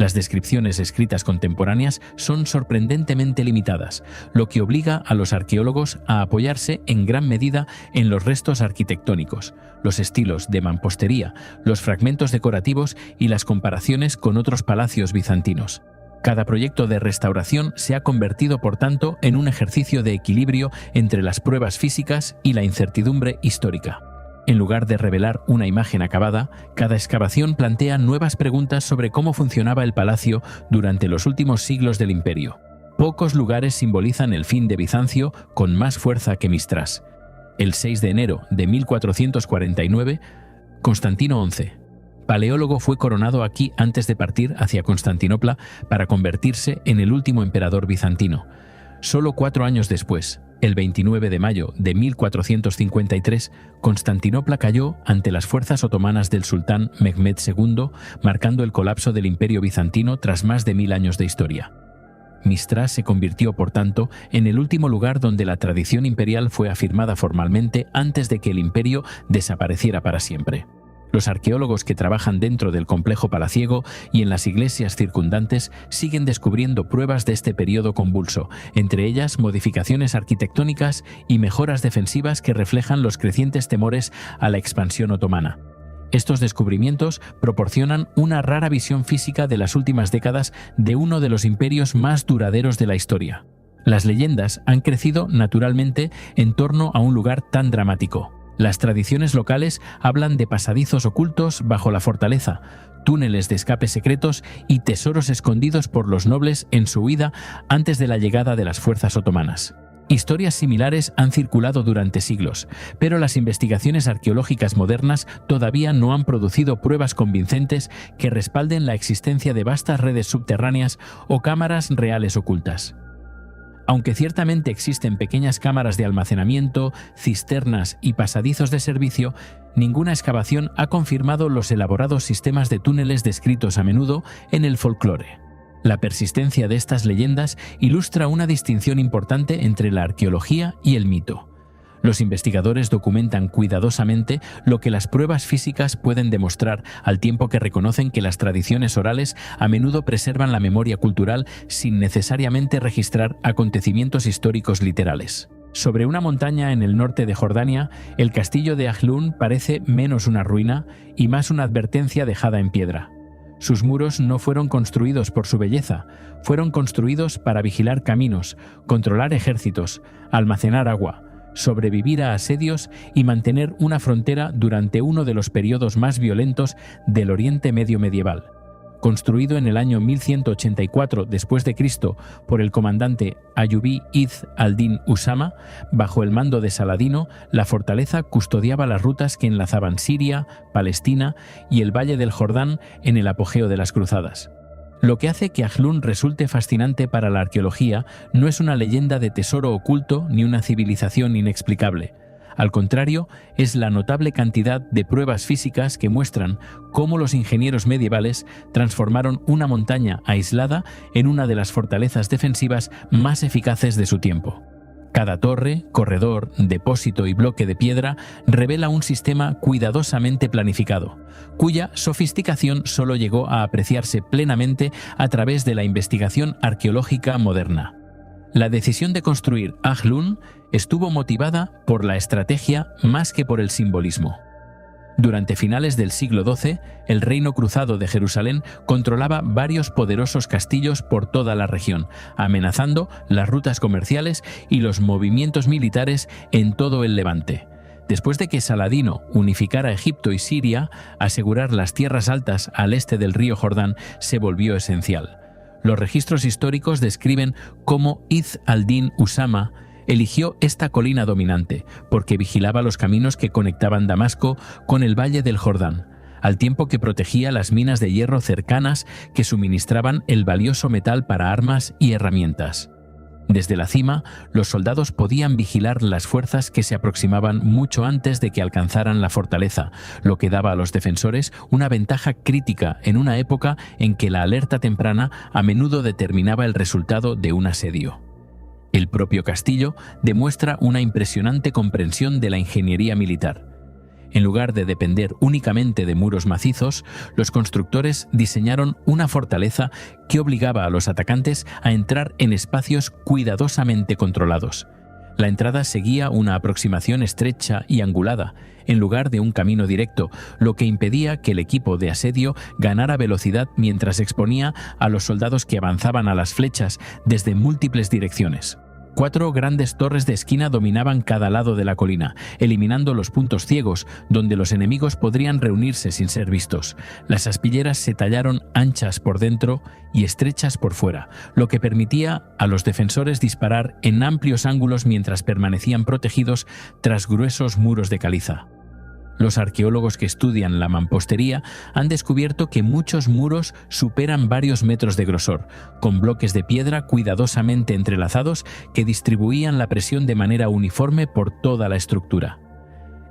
Las descripciones escritas contemporáneas son sorprendentemente limitadas, lo que obliga a los arqueólogos a apoyarse en gran medida en los restos arquitectónicos, los estilos de mampostería, los fragmentos decorativos y las comparaciones con otros palacios bizantinos. Cada proyecto de restauración se ha convertido, por tanto, en un ejercicio de equilibrio entre las pruebas físicas y la incertidumbre histórica. En lugar de revelar una imagen acabada, cada excavación plantea nuevas preguntas sobre cómo funcionaba el palacio durante los últimos siglos del imperio. Pocos lugares simbolizan el fin de Bizancio con más fuerza que Mistras. El 6 de enero de 1449, Constantino XI, paleólogo, fue coronado aquí antes de partir hacia Constantinopla para convertirse en el último emperador bizantino. Solo 4 años después, el 29 de mayo de 1453, Constantinopla cayó ante las fuerzas otomanas del sultán Mehmed II, marcando el colapso del imperio bizantino tras más de 1000 años de historia. Mistras se convirtió, por tanto, en el último lugar donde la tradición imperial fue afirmada formalmente antes de que el imperio desapareciera para siempre. Los arqueólogos que trabajan dentro del complejo palaciego y en las iglesias circundantes siguen descubriendo pruebas de este periodo convulso, entre ellas modificaciones arquitectónicas y mejoras defensivas que reflejan los crecientes temores a la expansión otomana. Estos descubrimientos proporcionan una rara visión física de las últimas décadas de uno de los imperios más duraderos de la historia. Las leyendas han crecido naturalmente en torno a un lugar tan dramático. Las tradiciones locales hablan de pasadizos ocultos bajo la fortaleza, túneles de escape secretos y tesoros escondidos por los nobles en su huida antes de la llegada de las fuerzas otomanas. Historias similares han circulado durante siglos, pero las investigaciones arqueológicas modernas todavía no han producido pruebas convincentes que respalden la existencia de vastas redes subterráneas o cámaras reales ocultas. Aunque ciertamente existen pequeñas cámaras de almacenamiento, cisternas y pasadizos de servicio, ninguna excavación ha confirmado los elaborados sistemas de túneles descritos a menudo en el folclore. La persistencia de estas leyendas ilustra una distinción importante entre la arqueología y el mito. Los investigadores documentan cuidadosamente lo que las pruebas físicas pueden demostrar, al tiempo que reconocen que las tradiciones orales a menudo preservan la memoria cultural sin necesariamente registrar acontecimientos históricos literales. Sobre una montaña en el norte de Jordania, el castillo de Ajlún parece menos una ruina y más una advertencia dejada en piedra. Sus muros no fueron construidos por su belleza, fueron construidos para vigilar caminos, controlar ejércitos, almacenar agua, sobrevivir a asedios y mantener una frontera durante uno de los periodos más violentos del Oriente Medio medieval. Construido en el año 1184 después de Cristo por el comandante Ayubí Izz al-Din Usama, bajo el mando de Saladino, la fortaleza custodiaba las rutas que enlazaban Siria, Palestina y el Valle del Jordán en el apogeo de las cruzadas. Lo que hace que Ahlun resulte fascinante para la arqueología no es una leyenda de tesoro oculto ni una civilización inexplicable. Al contrario, es la notable cantidad de pruebas físicas que muestran cómo los ingenieros medievales transformaron una montaña aislada en una de las fortalezas defensivas más eficaces de su tiempo. Cada torre, corredor, depósito y bloque de piedra revela un sistema cuidadosamente planificado, cuya sofisticación solo llegó a apreciarse plenamente a través de la investigación arqueológica moderna. La decisión de construir Ahlun estuvo motivada por la estrategia más que por el simbolismo. Durante finales del siglo XII, el Reino Cruzado de Jerusalén controlaba varios poderosos castillos por toda la región, amenazando las rutas comerciales y los movimientos militares en todo el Levante. Después de que Saladino unificara Egipto y Siria, asegurar las tierras altas al este del río Jordán se volvió esencial. Los registros históricos describen cómo Izz al-Din Usama eligió esta colina dominante porque vigilaba los caminos que conectaban Damasco con el valle del Jordán, al tiempo que protegía las minas de hierro cercanas que suministraban el valioso metal para armas y herramientas. Desde la cima, los soldados podían vigilar las fuerzas que se aproximaban mucho antes de que alcanzaran la fortaleza, lo que daba a los defensores una ventaja crítica en una época en que la alerta temprana a menudo determinaba el resultado de un asedio. El propio castillo demuestra una impresionante comprensión de la ingeniería militar. En lugar de depender únicamente de muros macizos, los constructores diseñaron una fortaleza que obligaba a los atacantes a entrar en espacios cuidadosamente controlados. La entrada seguía una aproximación estrecha y angulada, en lugar de un camino directo, lo que impedía que el equipo de asedio ganara velocidad mientras exponía a los soldados que avanzaban a las flechas desde múltiples direcciones. 4 grandes torres de esquina dominaban cada lado de la colina, eliminando los puntos ciegos donde los enemigos podrían reunirse sin ser vistos. Las aspilleras se tallaron anchas por dentro y estrechas por fuera, lo que permitía a los defensores disparar en amplios ángulos mientras permanecían protegidos tras gruesos muros de caliza. Los arqueólogos que estudian la mampostería han descubierto que muchos muros superan varios metros de grosor, con bloques de piedra cuidadosamente entrelazados que distribuían la presión de manera uniforme por toda la estructura.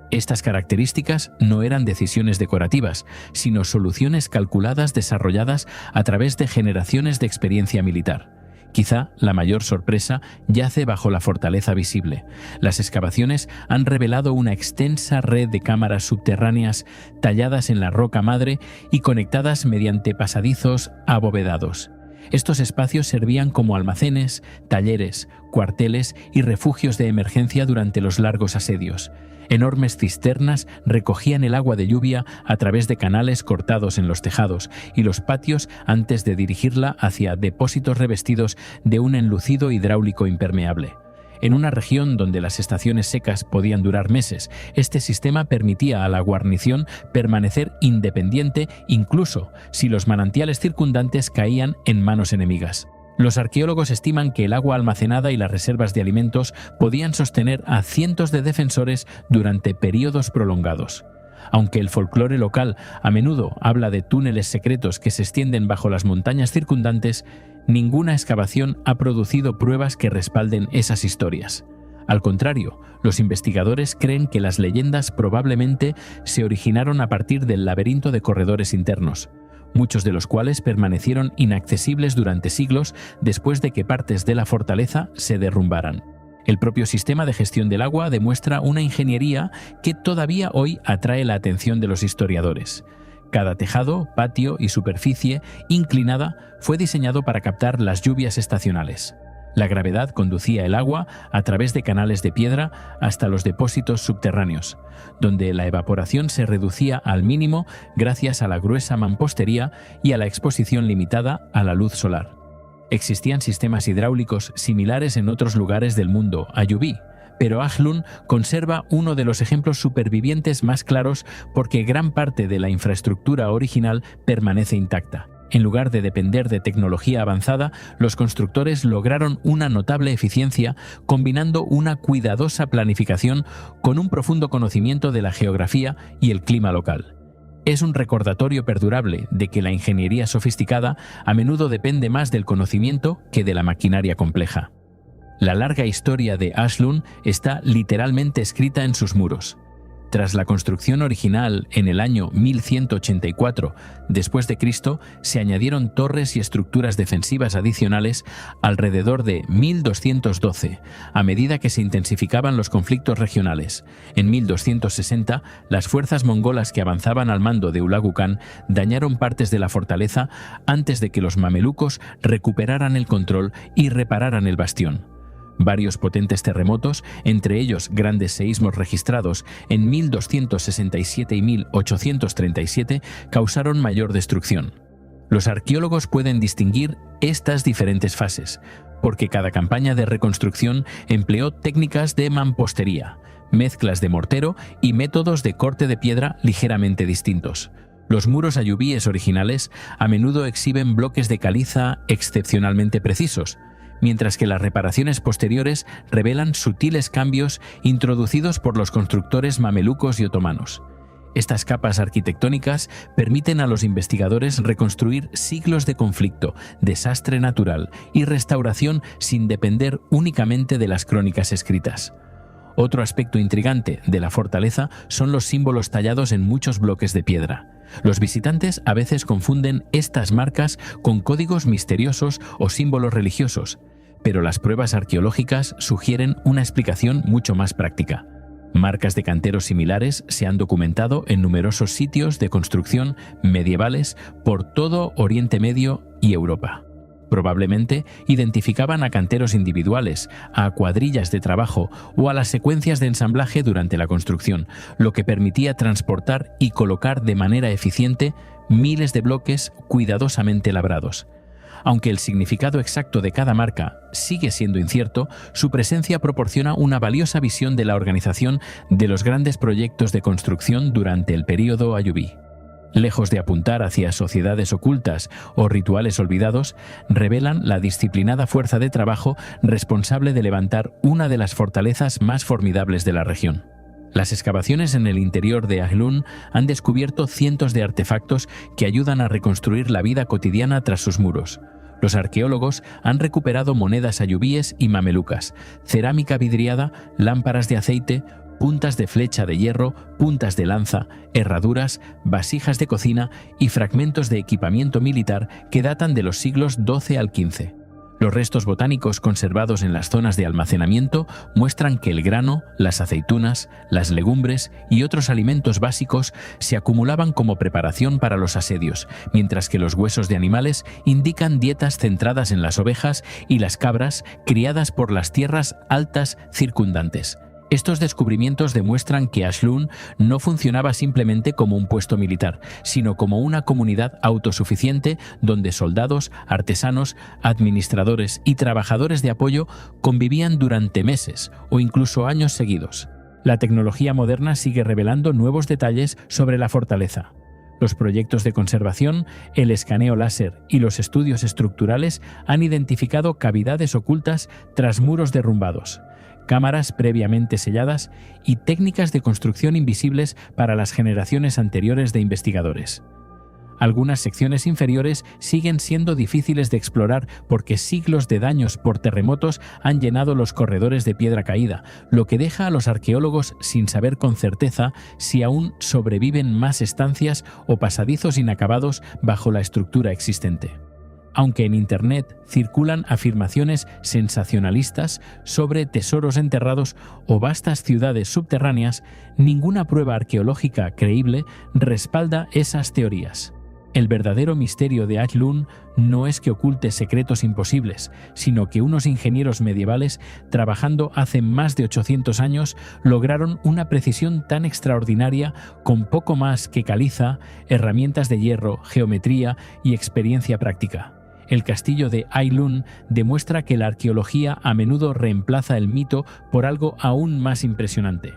Estas características no eran decisiones decorativas, sino soluciones calculadas desarrolladas a través de generaciones de experiencia militar. Quizá la mayor sorpresa yace bajo la fortaleza visible. Las excavaciones han revelado una extensa red de cámaras subterráneas talladas en la roca madre y conectadas mediante pasadizos abovedados. Estos espacios servían como almacenes, talleres, cuarteles y refugios de emergencia durante los largos asedios. Enormes cisternas recogían el agua de lluvia a través de canales cortados en los tejados y los patios antes de dirigirla hacia depósitos revestidos de un enlucido hidráulico impermeable. En una región donde las estaciones secas podían durar meses, este sistema permitía a la guarnición permanecer independiente incluso si los manantiales circundantes caían en manos enemigas. Los arqueólogos estiman que el agua almacenada y las reservas de alimentos podían sostener a cientos de defensores durante periodos prolongados. Aunque el folclore local a menudo habla de túneles secretos que se extienden bajo las montañas circundantes, ninguna excavación ha producido pruebas que respalden esas historias. Al contrario, los investigadores creen que las leyendas probablemente se originaron a partir del laberinto de corredores internos, muchos de los cuales permanecieron inaccesibles durante siglos después de que partes de la fortaleza se derrumbaran. El propio sistema de gestión del agua demuestra una ingeniería que todavía hoy atrae la atención de los historiadores. Cada tejado, patio y superficie inclinada fue diseñado para captar las lluvias estacionales. La gravedad conducía el agua a través de canales de piedra hasta los depósitos subterráneos, donde la evaporación se reducía al mínimo gracias a la gruesa mampostería y a la exposición limitada a la luz solar. Existían sistemas hidráulicos similares en otros lugares del mundo ayubí, pero Ahlun conserva uno de los ejemplos supervivientes más claros porque gran parte de la infraestructura original permanece intacta. En lugar de depender de tecnología avanzada, los constructores lograron una notable eficiencia combinando una cuidadosa planificación con un profundo conocimiento de la geografía y el clima local. Es un recordatorio perdurable de que la ingeniería sofisticada a menudo depende más del conocimiento que de la maquinaria compleja. La larga historia de Athlone está literalmente escrita en sus muros. Tras la construcción original en el año 1184 después de Cristo, se añadieron torres y estructuras defensivas adicionales alrededor de 1212, a medida que se intensificaban los conflictos regionales. En 1260, las fuerzas mongolas que avanzaban al mando de Hulagu Khan dañaron partes de la fortaleza antes de que los mamelucos recuperaran el control y repararan el bastión. Varios potentes terremotos, entre ellos grandes seísmos registrados en 1267 y 1837, causaron mayor destrucción. Los arqueólogos pueden distinguir estas diferentes fases, porque cada campaña de reconstrucción empleó técnicas de mampostería, mezclas de mortero y métodos de corte de piedra ligeramente distintos. Los muros ayubíes originales a menudo exhiben bloques de caliza excepcionalmente precisos, mientras que las reparaciones posteriores revelan sutiles cambios introducidos por los constructores mamelucos y otomanos. Estas capas arquitectónicas permiten a los investigadores reconstruir siglos de conflicto, desastre natural y restauración sin depender únicamente de las crónicas escritas. Otro aspecto intrigante de la fortaleza son los símbolos tallados en muchos bloques de piedra. Los visitantes a veces confunden estas marcas con códigos misteriosos o símbolos religiosos, pero las pruebas arqueológicas sugieren una explicación mucho más práctica. Marcas de canteros similares se han documentado en numerosos sitios de construcción medievales por todo Oriente Medio y Europa. Probablemente identificaban a canteros individuales, a cuadrillas de trabajo o a las secuencias de ensamblaje durante la construcción, lo que permitía transportar y colocar de manera eficiente miles de bloques cuidadosamente labrados. Aunque el significado exacto de cada marca sigue siendo incierto, su presencia proporciona una valiosa visión de la organización de los grandes proyectos de construcción durante el período ayubí. Lejos de apuntar hacia sociedades ocultas o rituales olvidados, revelan la disciplinada fuerza de trabajo responsable de levantar una de las fortalezas más formidables de la región. Las excavaciones en el interior de Athlone han descubierto cientos de artefactos que ayudan a reconstruir la vida cotidiana tras sus muros. Los arqueólogos han recuperado monedas ayubíes y mamelucas, cerámica vidriada, lámparas de aceite, puntas de flecha de hierro, puntas de lanza, herraduras, vasijas de cocina y fragmentos de equipamiento militar que datan de los siglos XII al XV. Los restos botánicos conservados en las zonas de almacenamiento muestran que el grano, las aceitunas, las legumbres y otros alimentos básicos se acumulaban como preparación para los asedios, mientras que los huesos de animales indican dietas centradas en las ovejas y las cabras criadas por las tierras altas circundantes. Estos descubrimientos demuestran que Athlone no funcionaba simplemente como un puesto militar, sino como una comunidad autosuficiente donde soldados, artesanos, administradores y trabajadores de apoyo convivían durante meses o incluso años seguidos. La tecnología moderna sigue revelando nuevos detalles sobre la fortaleza. Los proyectos de conservación, el escaneo láser y los estudios estructurales han identificado cavidades ocultas tras muros derrumbados, cámaras previamente selladas y técnicas de construcción invisibles para las generaciones anteriores de investigadores. Algunas secciones inferiores siguen siendo difíciles de explorar porque siglos de daños por terremotos han llenado los corredores de piedra caída, lo que deja a los arqueólogos sin saber con certeza si aún sobreviven más estancias o pasadizos inacabados bajo la estructura existente. Aunque en Internet circulan afirmaciones sensacionalistas sobre tesoros enterrados o vastas ciudades subterráneas, ninguna prueba arqueológica creíble respalda esas teorías. El verdadero misterio de Athlone no es que oculte secretos imposibles, sino que unos ingenieros medievales, trabajando hace más de 800 años, lograron una precisión tan extraordinaria con poco más que caliza, herramientas de hierro, geometría y experiencia práctica. El castillo de Ailún demuestra que la arqueología a menudo reemplaza el mito por algo aún más impresionante.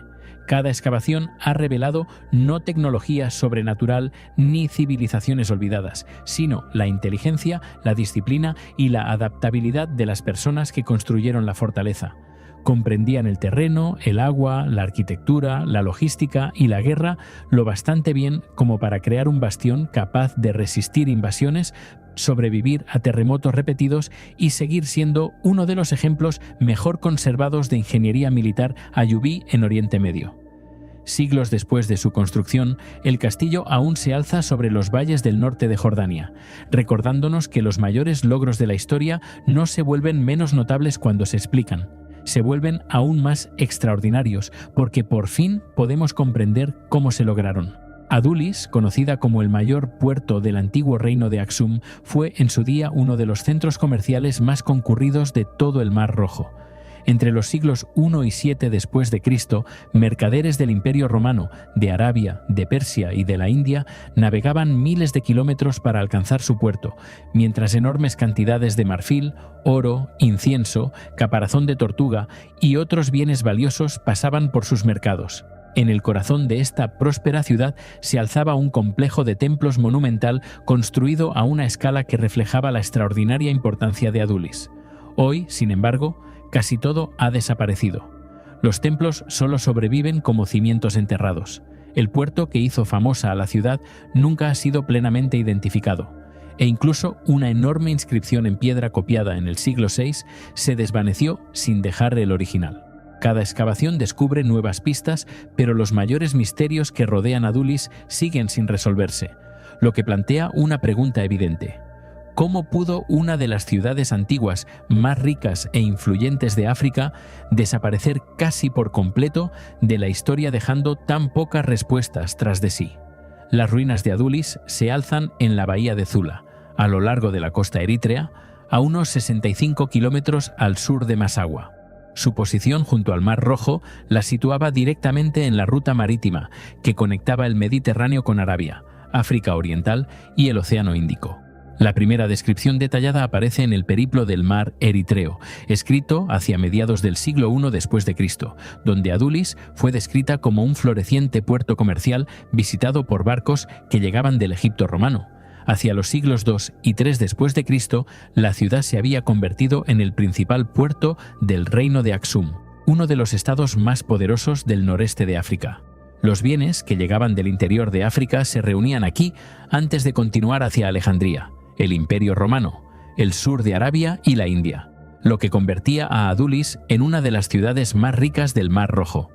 Cada excavación ha revelado no tecnología sobrenatural ni civilizaciones olvidadas, sino la inteligencia, la disciplina y la adaptabilidad de las personas que construyeron la fortaleza. Comprendían el terreno, el agua, la arquitectura, la logística y la guerra lo bastante bien como para crear un bastión capaz de resistir invasiones, sobrevivir a terremotos repetidos y seguir siendo uno de los ejemplos mejor conservados de ingeniería militar ayubí en Oriente Medio. Siglos después de su construcción, el castillo aún se alza sobre los valles del norte de Jordania, recordándonos que los mayores logros de la historia no se vuelven menos notables cuando se explican. Se vuelven aún más extraordinarios, porque por fin podemos comprender cómo se lograron. Adulis, conocida como el mayor puerto del antiguo reino de Aksum, fue en su día uno de los centros comerciales más concurridos de todo el Mar Rojo. Entre los siglos I y VII después de Cristo, mercaderes del Imperio Romano, de Arabia, de Persia y de la India navegaban miles de kilómetros para alcanzar su puerto, mientras enormes cantidades de marfil, oro, incienso, caparazón de tortuga y otros bienes valiosos pasaban por sus mercados. En el corazón de esta próspera ciudad se alzaba un complejo de templos monumental construido a una escala que reflejaba la extraordinaria importancia de Adulis. Hoy, sin embargo, casi todo ha desaparecido. Los templos solo sobreviven como cimientos enterrados. El puerto que hizo famosa a la ciudad nunca ha sido plenamente identificado, e incluso una enorme inscripción en piedra copiada en el siglo VI se desvaneció sin dejar el original. Cada excavación descubre nuevas pistas, pero los mayores misterios que rodean a Adulis siguen sin resolverse, lo que plantea una pregunta evidente. ¿Cómo pudo una de las ciudades antiguas más ricas e influyentes de África desaparecer casi por completo de la historia dejando tan pocas respuestas tras de sí? Las ruinas de Adulis se alzan en la bahía de Zula, a lo largo de la costa eritrea, a unos 65 kilómetros al sur de Massawa. Su posición junto al Mar Rojo la situaba directamente en la ruta marítima que conectaba el Mediterráneo con Arabia, África Oriental y el Océano Índico. La primera descripción detallada aparece en el Periplo del Mar Eritreo, escrito hacia mediados del siglo I después de Cristo, donde Adulis fue descrita como un floreciente puerto comercial visitado por barcos que llegaban del Egipto romano. Hacia los siglos II y III después de Cristo, la ciudad se había convertido en el principal puerto del reino de Aksum, uno de los estados más poderosos del noreste de África. Los bienes que llegaban del interior de África se reunían aquí antes de continuar hacia Alejandría, el Imperio Romano, el sur de Arabia y la India, lo que convertía a Adulis en una de las ciudades más ricas del Mar Rojo.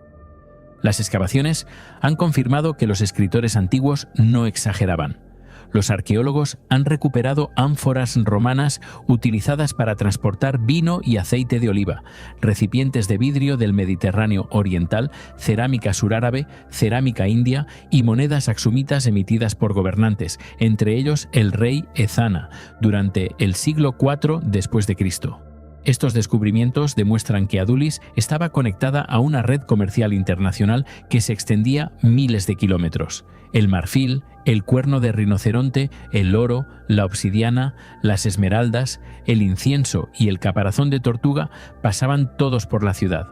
Las excavaciones han confirmado que los escritores antiguos no exageraban. Los arqueólogos han recuperado ánforas romanas utilizadas para transportar vino y aceite de oliva, recipientes de vidrio del Mediterráneo oriental, cerámica surárabe, cerámica india y monedas aksumitas emitidas por gobernantes, entre ellos el rey Ezana, durante el siglo IV después de Cristo. Estos descubrimientos demuestran que Adulis estaba conectada a una red comercial internacional que se extendía miles de kilómetros. El marfil, el cuerno de rinoceronte, el oro, la obsidiana, las esmeraldas, el incienso y el caparazón de tortuga pasaban todos por la ciudad.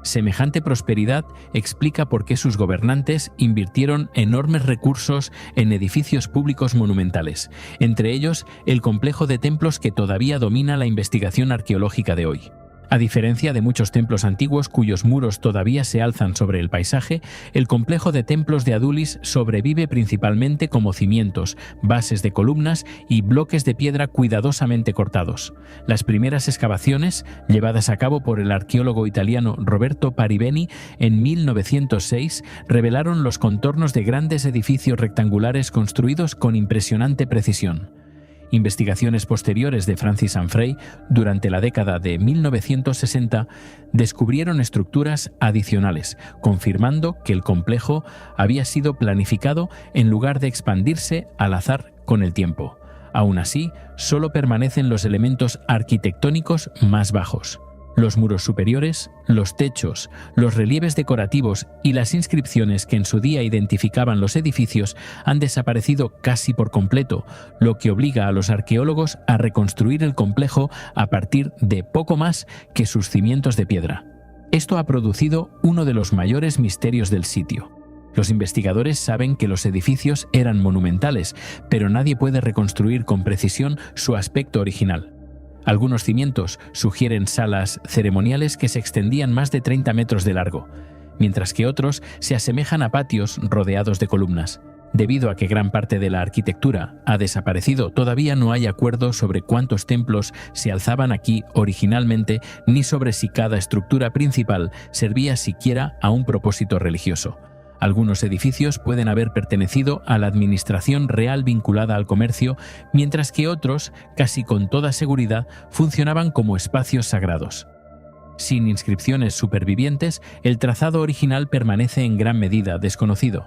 Semejante prosperidad explica por qué sus gobernantes invirtieron enormes recursos en edificios públicos monumentales, entre ellos el complejo de templos que todavía domina la investigación arqueológica de hoy. A diferencia de muchos templos antiguos cuyos muros todavía se alzan sobre el paisaje, el complejo de templos de Adulis sobrevive principalmente como cimientos, bases de columnas y bloques de piedra cuidadosamente cortados. Las primeras excavaciones, llevadas a cabo por el arqueólogo italiano Roberto Paribeni en 1906, revelaron los contornos de grandes edificios rectangulares construidos con impresionante precisión. Investigaciones posteriores de Francis Anfrey durante la década de 1960 descubrieron estructuras adicionales, confirmando que el complejo había sido planificado en lugar de expandirse al azar con el tiempo. Aún así, solo permanecen los elementos arquitectónicos más bajos. Los muros superiores, los techos, los relieves decorativos y las inscripciones que en su día identificaban los edificios han desaparecido casi por completo, lo que obliga a los arqueólogos a reconstruir el complejo a partir de poco más que sus cimientos de piedra. Esto ha producido uno de los mayores misterios del sitio. Los investigadores saben que los edificios eran monumentales, pero nadie puede reconstruir con precisión su aspecto original. Algunos cimientos sugieren salas ceremoniales que se extendían más de 30 metros de largo, mientras que otros se asemejan a patios rodeados de columnas. Debido a que gran parte de la arquitectura ha desaparecido, todavía no hay acuerdo sobre cuántos templos se alzaban aquí originalmente, ni sobre si cada estructura principal servía siquiera a un propósito religioso. Algunos edificios pueden haber pertenecido a la administración real vinculada al comercio, mientras que otros, casi con toda seguridad, funcionaban como espacios sagrados. Sin inscripciones supervivientes, el trazado original permanece en gran medida desconocido.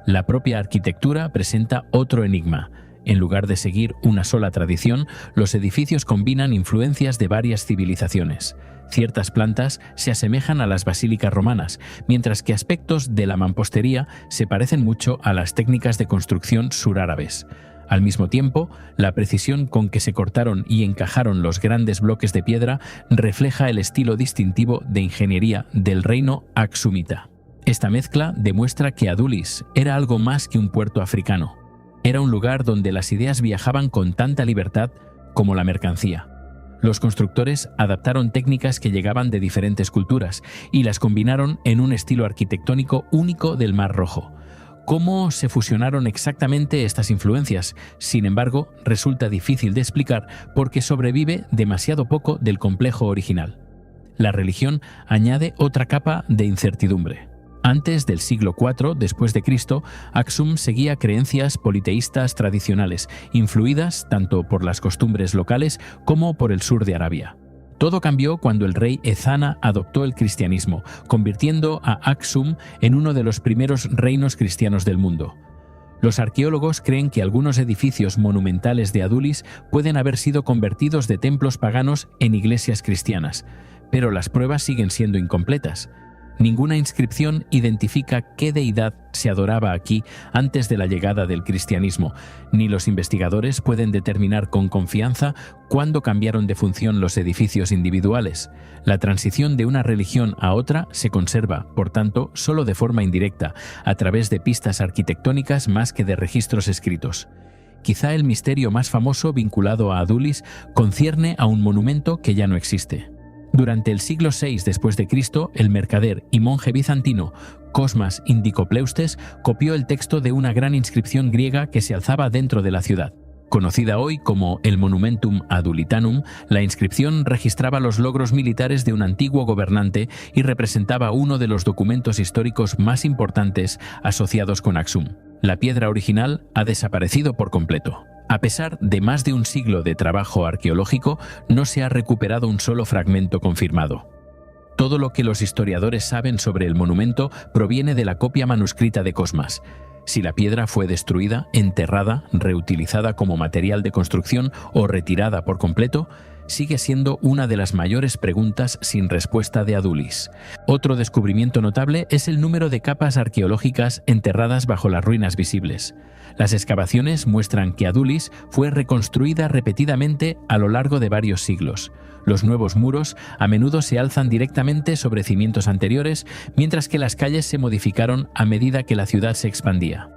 La propia arquitectura presenta otro enigma. En lugar de seguir una sola tradición, los edificios combinan influencias de varias civilizaciones. Ciertas plantas se asemejan a las basílicas romanas, mientras que aspectos de la mampostería se parecen mucho a las técnicas de construcción surárabes. Al mismo tiempo, la precisión con que se cortaron y encajaron los grandes bloques de piedra refleja el estilo distintivo de ingeniería del reino aksumita. Esta mezcla demuestra que Adulis era algo más que un puerto africano. Era un lugar donde las ideas viajaban con tanta libertad como la mercancía. Los constructores adaptaron técnicas que llegaban de diferentes culturas y las combinaron en un estilo arquitectónico único del Mar Rojo. ¿Cómo se fusionaron exactamente estas influencias? Sin embargo, resulta difícil de explicar porque sobrevive demasiado poco del complejo original. La religión añade otra capa de incertidumbre. Antes del siglo IV después de Cristo, Aksum seguía creencias politeístas tradicionales, influidas tanto por las costumbres locales como por el sur de Arabia. Todo cambió cuando el rey Ezana adoptó el cristianismo, convirtiendo a Aksum en uno de los primeros reinos cristianos del mundo. Los arqueólogos creen que algunos edificios monumentales de Adulis pueden haber sido convertidos de templos paganos en iglesias cristianas, pero las pruebas siguen siendo incompletas. Ninguna inscripción identifica qué deidad se adoraba aquí antes de la llegada del cristianismo, ni los investigadores pueden determinar con confianza cuándo cambiaron de función los edificios individuales. La transición de una religión a otra se conserva, por tanto, solo de forma indirecta, a través de pistas arquitectónicas más que de registros escritos. Quizá el misterio más famoso vinculado a Adulis concierne a un monumento que ya no existe. Durante el siglo VI después de Cristo, el mercader y monje bizantino Cosmas Indicopleustes copió el texto de una gran inscripción griega que se alzaba dentro de la ciudad. Conocida hoy como el Monumentum Adulitanum, la inscripción registraba los logros militares de un antiguo gobernante y representaba uno de los documentos históricos más importantes asociados con Aksum. La piedra original ha desaparecido por completo. A pesar de más de un siglo de trabajo arqueológico, no se ha recuperado un solo fragmento confirmado. Todo lo que los historiadores saben sobre el monumento proviene de la copia manuscrita de Cosmas. Si la piedra fue destruida, enterrada, reutilizada como material de construcción o retirada por completo, sigue siendo una de las mayores preguntas sin respuesta de Adulis. Otro descubrimiento notable es el número de capas arqueológicas enterradas bajo las ruinas visibles. Las excavaciones muestran que Adulis fue reconstruida repetidamente a lo largo de varios siglos. Los nuevos muros a menudo se alzan directamente sobre cimientos anteriores, mientras que las calles se modificaron a medida que la ciudad se expandía.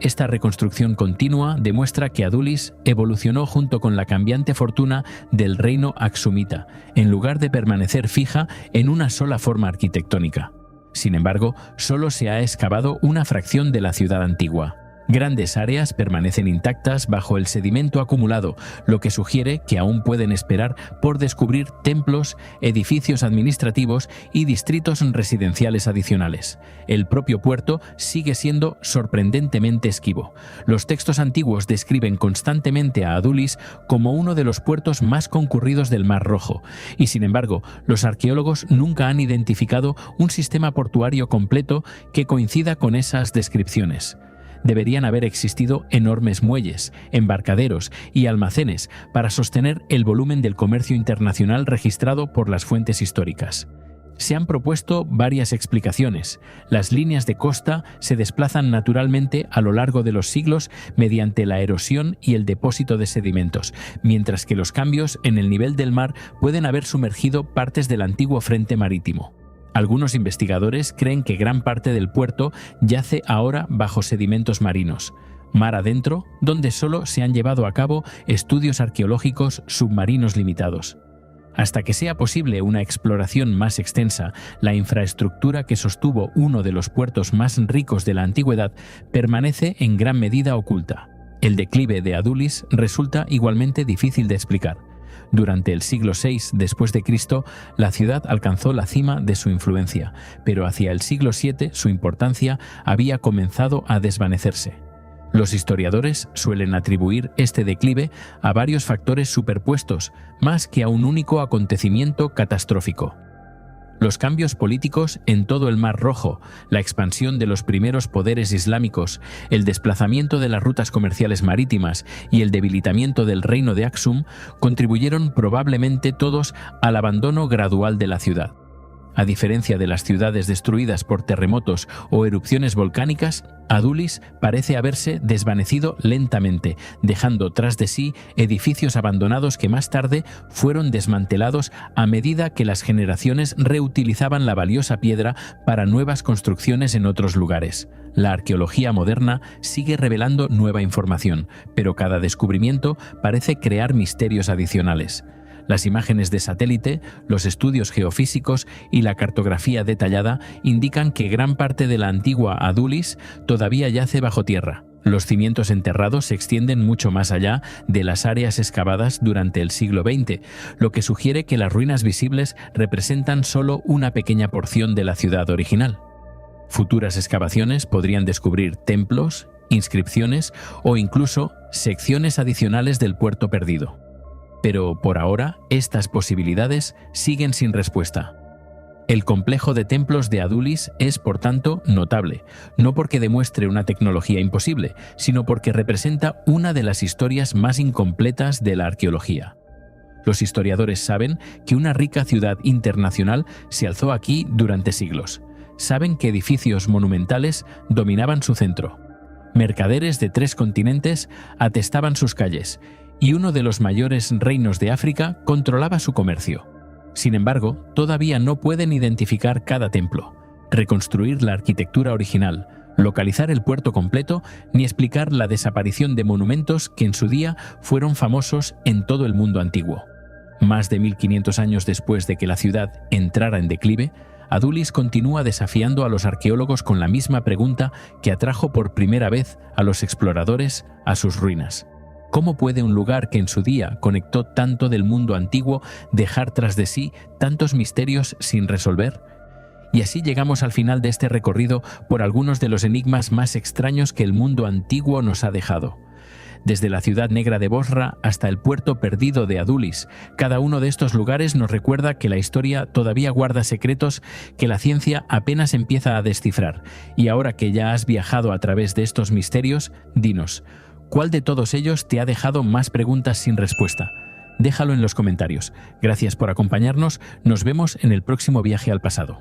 Esta reconstrucción continua demuestra que Adulis evolucionó junto con la cambiante fortuna del reino aksumita, en lugar de permanecer fija en una sola forma arquitectónica. Sin embargo, solo se ha excavado una fracción de la ciudad antigua. Grandes áreas permanecen intactas bajo el sedimento acumulado, lo que sugiere que aún pueden esperar por descubrir templos, edificios administrativos y distritos residenciales adicionales. El propio puerto sigue siendo sorprendentemente esquivo. Los textos antiguos describen constantemente a Adulis como uno de los puertos más concurridos del Mar Rojo, y sin embargo, los arqueólogos nunca han identificado un sistema portuario completo que coincida con esas descripciones. Deberían haber existido enormes muelles, embarcaderos y almacenes para sostener el volumen del comercio internacional registrado por las fuentes históricas. Se han propuesto varias explicaciones. Las líneas de costa se desplazan naturalmente a lo largo de los siglos mediante la erosión y el depósito de sedimentos, mientras que los cambios en el nivel del mar pueden haber sumergido partes del antiguo frente marítimo. Algunos investigadores creen que gran parte del puerto yace ahora bajo sedimentos marinos. mar adentro, donde solo se han llevado a cabo estudios arqueológicos submarinos limitados. Hasta que sea posible una exploración más extensa, la infraestructura que sostuvo uno de los puertos más ricos de la antigüedad permanece en gran medida oculta. El declive de Adulis resulta igualmente difícil de explicar. Durante el siglo VI después de Cristo, la ciudad alcanzó la cima de su influencia, pero hacia el siglo VII su importancia había comenzado a desvanecerse. Los historiadores suelen atribuir este declive a varios factores superpuestos, más que a un único acontecimiento catastrófico. Los cambios políticos en todo el Mar Rojo, la expansión de los primeros poderes islámicos, el desplazamiento de las rutas comerciales marítimas y el debilitamiento del reino de Aksum contribuyeron probablemente todos al abandono gradual de la ciudad. A diferencia de las ciudades destruidas por terremotos o erupciones volcánicas, Adulis parece haberse desvanecido lentamente, dejando tras de sí edificios abandonados que más tarde fueron desmantelados a medida que las generaciones reutilizaban la valiosa piedra para nuevas construcciones en otros lugares. La arqueología moderna sigue revelando nueva información, pero cada descubrimiento parece crear misterios adicionales. Las imágenes de satélite, los estudios geofísicos y la cartografía detallada indican que gran parte de la antigua Adulis todavía yace bajo tierra. Los cimientos enterrados se extienden mucho más allá de las áreas excavadas durante el siglo XX, lo que sugiere que las ruinas visibles representan solo una pequeña porción de la ciudad original. Futuras excavaciones podrían descubrir templos, inscripciones o incluso secciones adicionales del puerto perdido. Pero por ahora, estas posibilidades siguen sin respuesta. El complejo de templos de Adulis es, por tanto, notable, no porque demuestre una tecnología imposible, sino porque representa una de las historias más incompletas de la arqueología. Los historiadores saben que una rica ciudad internacional se alzó aquí durante siglos. Saben que edificios monumentales dominaban su centro. Mercaderes de 3 continentes atestaban sus calles, y uno de los mayores reinos de África controlaba su comercio. Sin embargo, todavía no pueden identificar cada templo, reconstruir la arquitectura original, localizar el puerto completo, ni explicar la desaparición de monumentos que en su día fueron famosos en todo el mundo antiguo. Más de 1500 años después de que la ciudad entrara en declive, Adulis continúa desafiando a los arqueólogos con la misma pregunta que atrajo por primera vez a los exploradores a sus ruinas. ¿Cómo puede un lugar que en su día conectó tanto del mundo antiguo dejar tras de sí tantos misterios sin resolver? Y así llegamos al final de este recorrido por algunos de los enigmas más extraños que el mundo antiguo nos ha dejado. Desde la ciudad negra de Bosra hasta el puerto perdido de Adulis, cada uno de estos lugares nos recuerda que la historia todavía guarda secretos que la ciencia apenas empieza a descifrar. Y ahora que ya has viajado a través de estos misterios, dinos, ¿cuál de todos ellos te ha dejado más preguntas sin respuesta? Déjalo en los comentarios. Gracias por acompañarnos. Nos vemos en el próximo viaje al pasado.